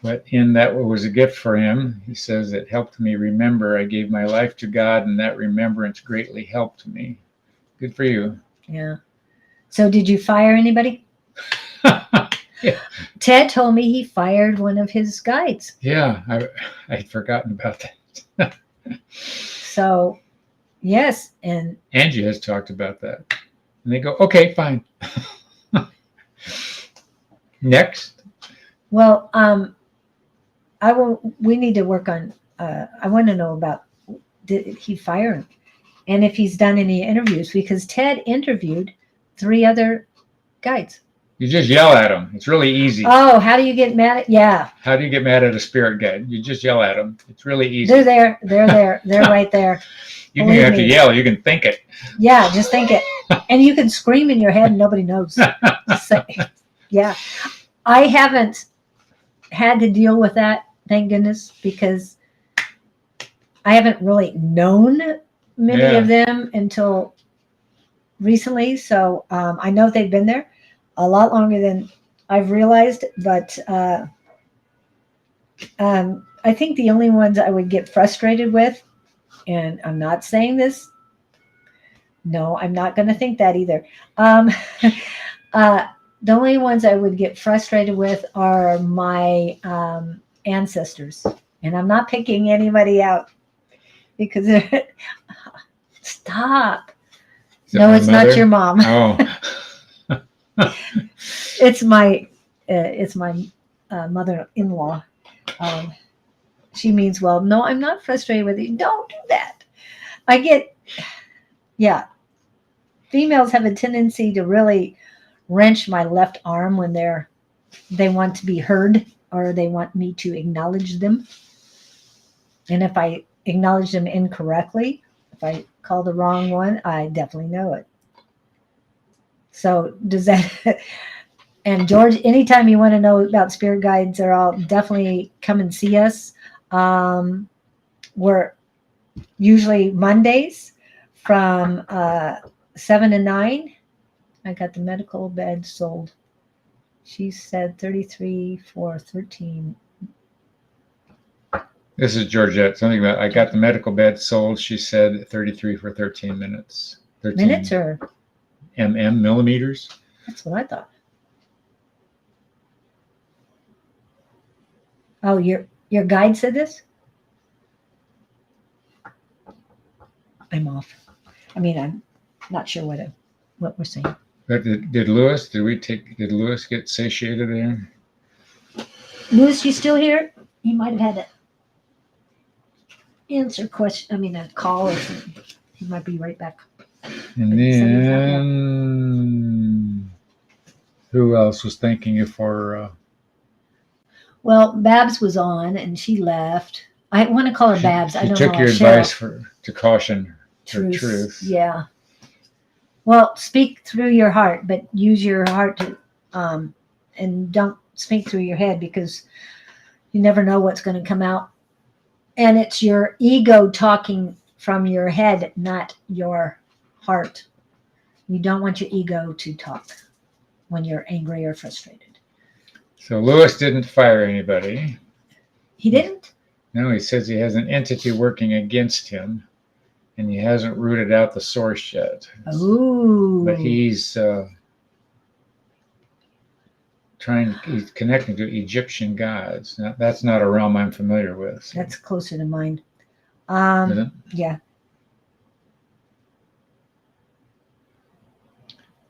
but in that was a gift for him. He says, it helped me remember I gave my life to God, and that remembrance greatly helped me. Good for you. Yeah. So did you fire anybody? Yeah. Ted told me he fired one of his guides. Yeah, I'd forgotten about that. So, yes. And Angie has talked about that. And they go, okay, fine. Next. Well, we need to work on, I want to know about, did he fire him? And if he's done any interviews, because Ted interviewed 3 other guides. You just yell at them. It's really easy. Oh, how do you get mad at? Yeah. How do you get mad at a spirit guide? You just yell at them. It's really easy. They're there. They're right there. You don't have to yell. You can think it. Yeah, just think it. And you can scream in your head and nobody knows. Yeah. I haven't had to deal with that, thank goodness, because I haven't really known many of them until recently. So I know they've been there a lot longer than I've realized, but I think the only ones I would get frustrated with, and I'm not saying this, no, I'm not going to think that either. The only ones I would get frustrated with are my ancestors, and I'm not picking anybody out because they're stop. No, it's not your mom. Oh. It's my mother-in-law. She means well. No, I'm not frustrated with you. Don't do that. Females have a tendency to really wrench my left arm when they want to be heard or they want me to acknowledge them. And if I acknowledge them incorrectly If I call the wrong one, I definitely know it. So does that? And George, anytime you want to know about spirit guides, they're all definitely come and see us. We're usually Mondays from 7 to 9. I got the medical bed sold. She said 33 for 13. This is Georgette. Something about I got the medical bed sold. She said 33 for 13 minutes. 13 Minutes or millimeters. that's what I thought. Oh, your guide said this? I'm off. I mean, I'm not sure what we're saying. But did Lewis get satiated there? Lewis, you still here? You might have had to answer a call or something. He might be right back. And But he said he's not yet. then who else was thanking you for? Well, Babs was on and she left. I want to call her Babs. I She don't took know. your Cheryl. advice to caution her truth. Yeah. Well, speak through your heart, but use your heart to, and don't speak through your head because you never know what's going to come out. And it's your ego talking from your head, not your heart. You don't want your ego to talk when you're angry or frustrated. So Lewis didn't fire anybody. He didn't? No, he says he has an entity working against him, and he hasn't rooted out the source yet. Oh. But he's he's connecting to Egyptian gods. Now, that's not a realm I'm familiar with. So. That's closer to mine. Is it? Yeah.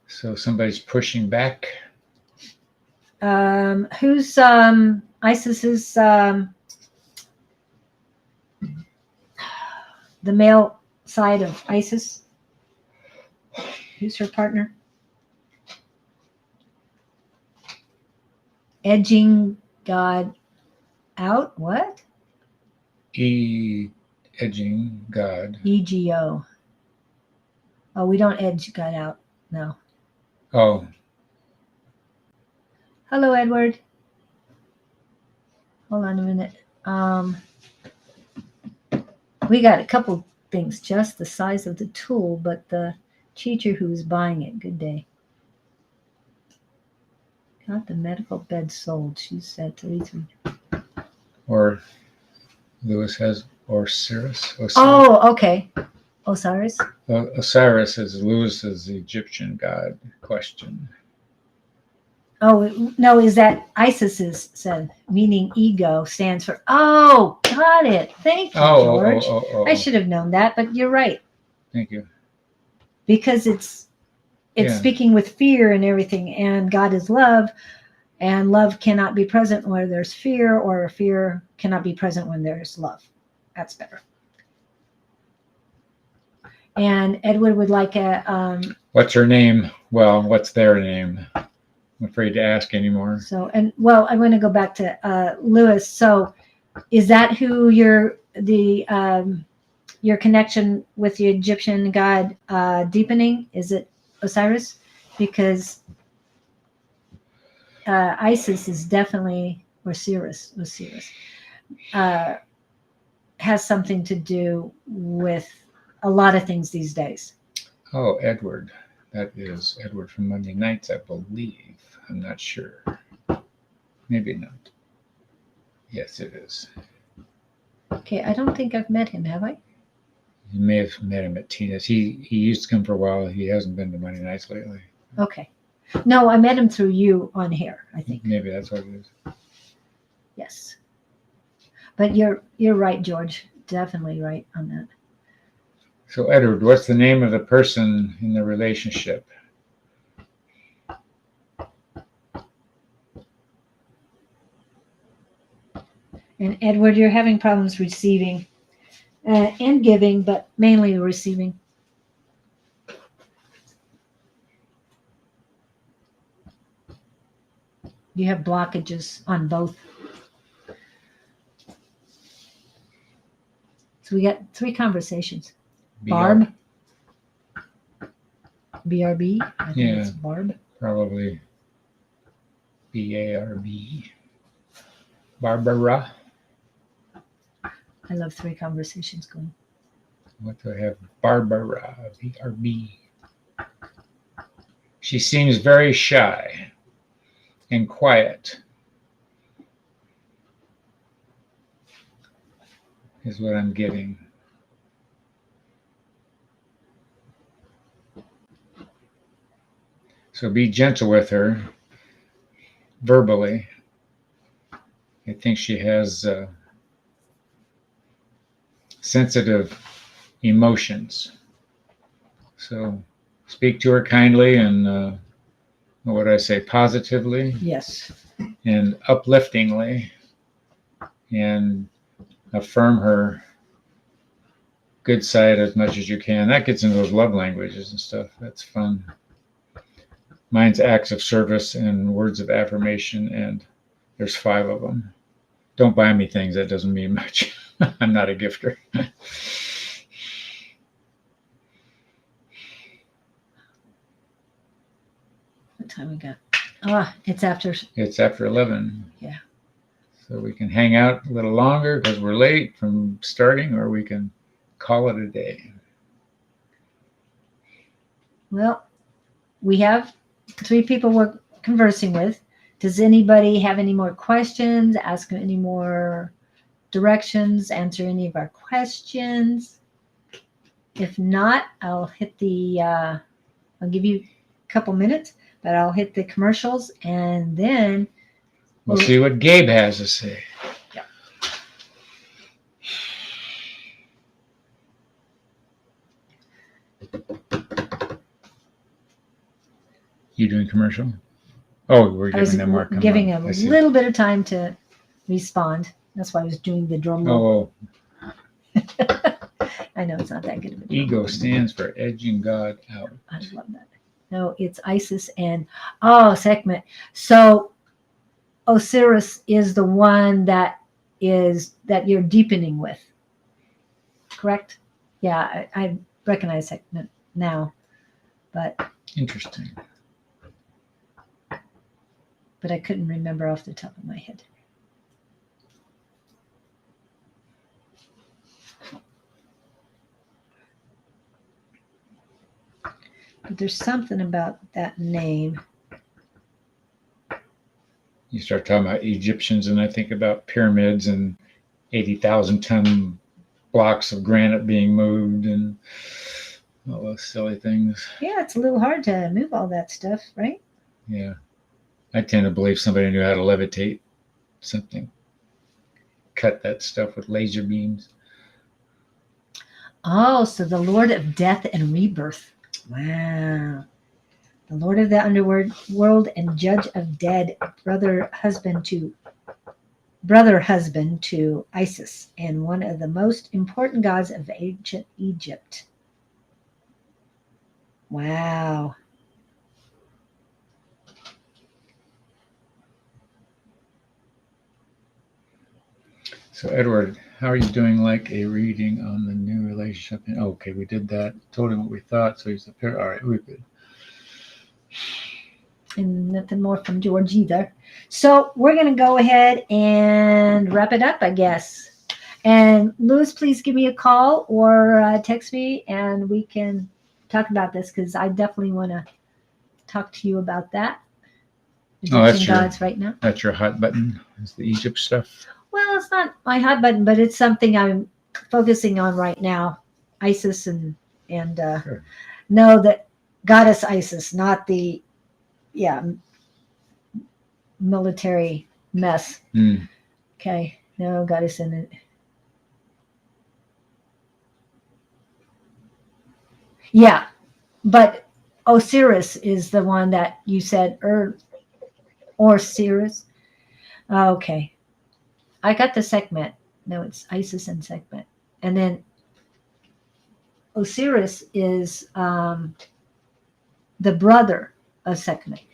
So somebody's pushing back. Who's Isis's the male side of Isis? Who's her partner? Edging God out? What? Edging God. EGO. Oh, we don't edge God out. No. Oh. Hello, Edward. Hold on a minute. We got a couple things, just the size of the tool, but the teacher who's buying it. Good day. Got the medical bed sold. She said 33. Or Lewis has Osiris. Oh, okay. Osiris. Osiris is Lewis's Egyptian god. Question. Oh, no, is that Isis's said, meaning ego stands for, oh, got it. Thank you, George. I should have known that, but you're right. Thank you. Because it's speaking with fear and everything, and God is love, and love cannot be present where there's fear, or fear cannot be present when there's love. That's better. And Edward would like a... What's her name? Well, what's their name? I'm afraid to ask anymore. So, and well, I'm going to go back to Lewis. So is that who your connection with the Egyptian god deepening? Is it Osiris? Because Isis is definitely Osiris, has something to do with a lot of things these days. Oh, Edward. That is Edward from Monday Nights, I believe. I'm not sure. Maybe not. Yes, it is. Okay, I don't think I've met him, have I? You may have met him at Tina's. He used to come for a while. He hasn't been to Monday Nights lately. Okay. No, I met him through you on here, I think. Maybe that's what it is. Yes. But you're right, George. Definitely right on that. So, Edward, what's the name of the person in the relationship? And Edward, you're having problems receiving and giving, but mainly receiving. You have blockages on both. So we got 3 conversations. Barb. BRB. I think Yeah. it's Barb. Probably BARB. Barbara. I love 3 conversations going. What do I have? Barbara. BRB. She seems very shy and quiet, is what I'm getting. So be gentle with her verbally. I think she has sensitive emotions. So speak to her kindly and what would I say, positively Yes. and upliftingly, and affirm her good side as much as you can. That gets into those love languages and stuff. That's fun. Mine's acts of service and words of affirmation, and there's 5 of them. Don't buy me things. That doesn't mean much. I'm not a gifter. What time we got? It's after. It's after 11. Yeah. So we can hang out a little longer because we're late from starting, or we can call it a day. Well, we have 3 people we're conversing with. Does anybody have any more questions? Ask any more directions? Answer any of our questions? If not, I'll hit the, I'll give you a couple minutes, but I'll hit the commercials and then We'll see what Gabe has to say. Yeah. You doing commercial? Oh, we're I was giving them more. giving a little bit of time to respond. That's why I was doing the drum roll. Oh, I know it's not that good of a drum ego roll. stands for edging God out. I love that. No, it's Isis and Sekhmet. So Osiris is the one that you're deepening with, correct? Yeah, I recognize Sekhmet now, but Interesting. I couldn't remember off the top of my head. But there's something about that name. You start talking about Egyptians, and I think about pyramids and 80,000 ton blocks of granite being moved and all those silly things. Yeah, it's a little hard to move all that stuff, right? Yeah. I tend to believe somebody knew how to levitate something, cut that stuff with laser beams. Oh, so the Lord of Death and Rebirth. Wow. The Lord of the Underworld and Judge of Dead, brother husband to Isis, and one of the most important gods of ancient Egypt. Wow. So, Edward, how are you doing? Like a reading on the new relationship? Okay, we did that. Told him what we thought, so he's a pair. All right, we're good. And nothing more from George either. So we're going to go ahead and wrap it up, I guess. And Louis, please give me a call or text me, and we can talk about this, because I definitely want to talk to you about that. That's gods right now. That's your hot button. Is the Egypt stuff? Well, it's not my hot button, but it's something I'm focusing on right now. Isis and Sure. know that goddess Isis, not the military mess. Mm. Okay, no goddess in it. Yeah, but Osiris is the one that you said, or Sirius. Okay. I got the Sekhmet. No, it's Isis and Sekhmet. And then Osiris is the brother of Sekhmet.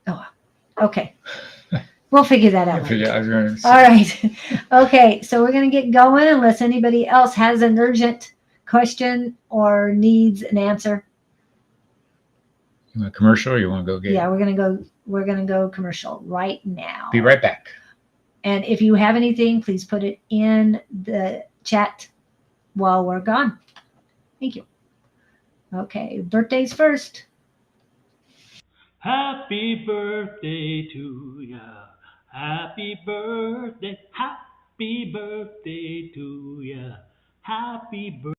Oh, okay. We'll figure that out. All right. Okay. So we're going to get going unless anybody else has an urgent question or needs an answer. You want a commercial or you want to go get Yeah, we're going to go commercial right now. Be right back. And if you have anything, please put it in the chat while we're gone. Thank you. Okay. Birthdays first. Happy birthday to ya. Happy birthday to ya. Happy birthday.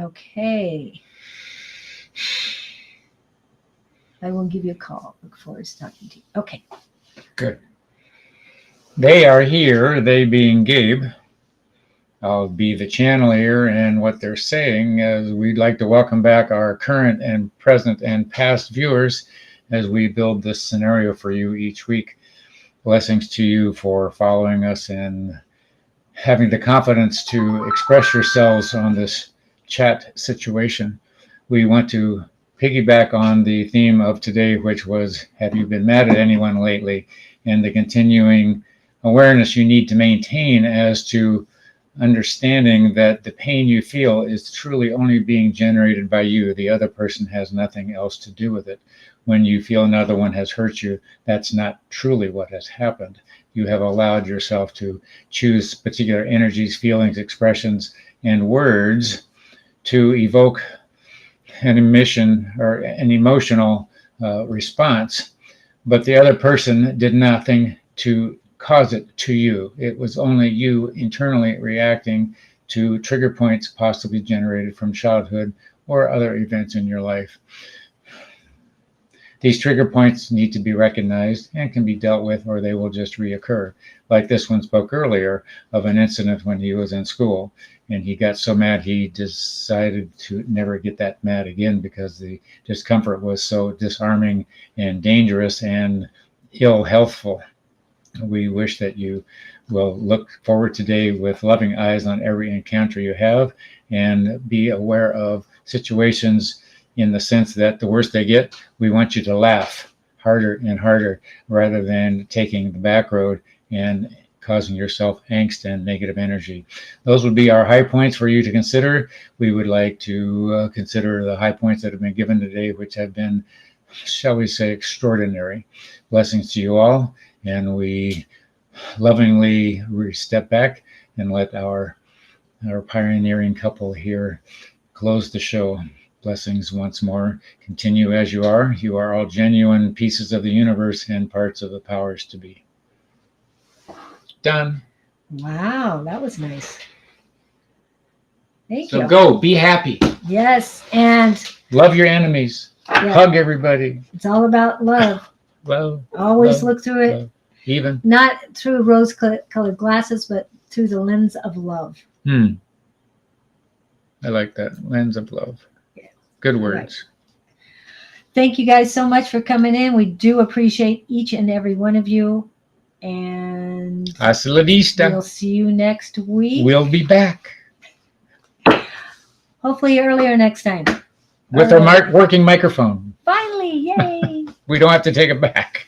Okay. I will give you a call. Look forward to talking to you. Okay. Good. They are here, they being Gabe. I'll be the channel here, and what they're saying is we'd like to welcome back our current and present and past viewers as we build this scenario for you each week. Blessings to you for following us and having the confidence to express yourselves on this chat situation. We want to piggyback on the theme of today, which was, have you been mad at anyone lately? And the continuing awareness you need to maintain as to understanding that the pain you feel is truly only being generated by you. The other person has nothing else to do with it. When you feel another one has hurt you, that's not truly what has happened. You have allowed yourself to choose particular energies, feelings, expressions, and words to evoke an emission or an emotional response, but the other person did nothing to cause it to you. It was only you internally reacting to trigger points possibly generated from childhood or other events in your life. These trigger points need to be recognized and can be dealt with, or they will just reoccur. Like this one spoke earlier of an incident when he was in school, and he got so mad he decided to never get that mad again because the discomfort was so disarming and dangerous and ill healthful. We wish that you will look forward today with loving eyes on every encounter you have and be aware of situations in the sense that the worse they get, we want you to laugh harder and harder rather than taking the back road and causing yourself angst and negative energy. Those would be our high points for you to consider. We would like to consider the high points that have been given today, which have been, shall we say, extraordinary. Blessings to you all. And we lovingly step back and let our pioneering couple here close the show. Blessings once more. Continue as you are. You are all genuine pieces of the universe and parts of the powers to be. Done. Wow, that was nice. Thank you. So go, be happy. Yes, and love your enemies. Yeah. Hug everybody. It's all about love. Love. Always love, look through it. love. Even. Not through rose-colored glasses, but through the lens of love. I like that. Lens of love. Yeah. Good words. Right. Thank you guys so much for coming in. We do appreciate each and every one of you. And hasta la vista. We'll see you next week. We'll be back. Hopefully earlier next time. With our working microphone. Finally, yay. We don't have to take it back.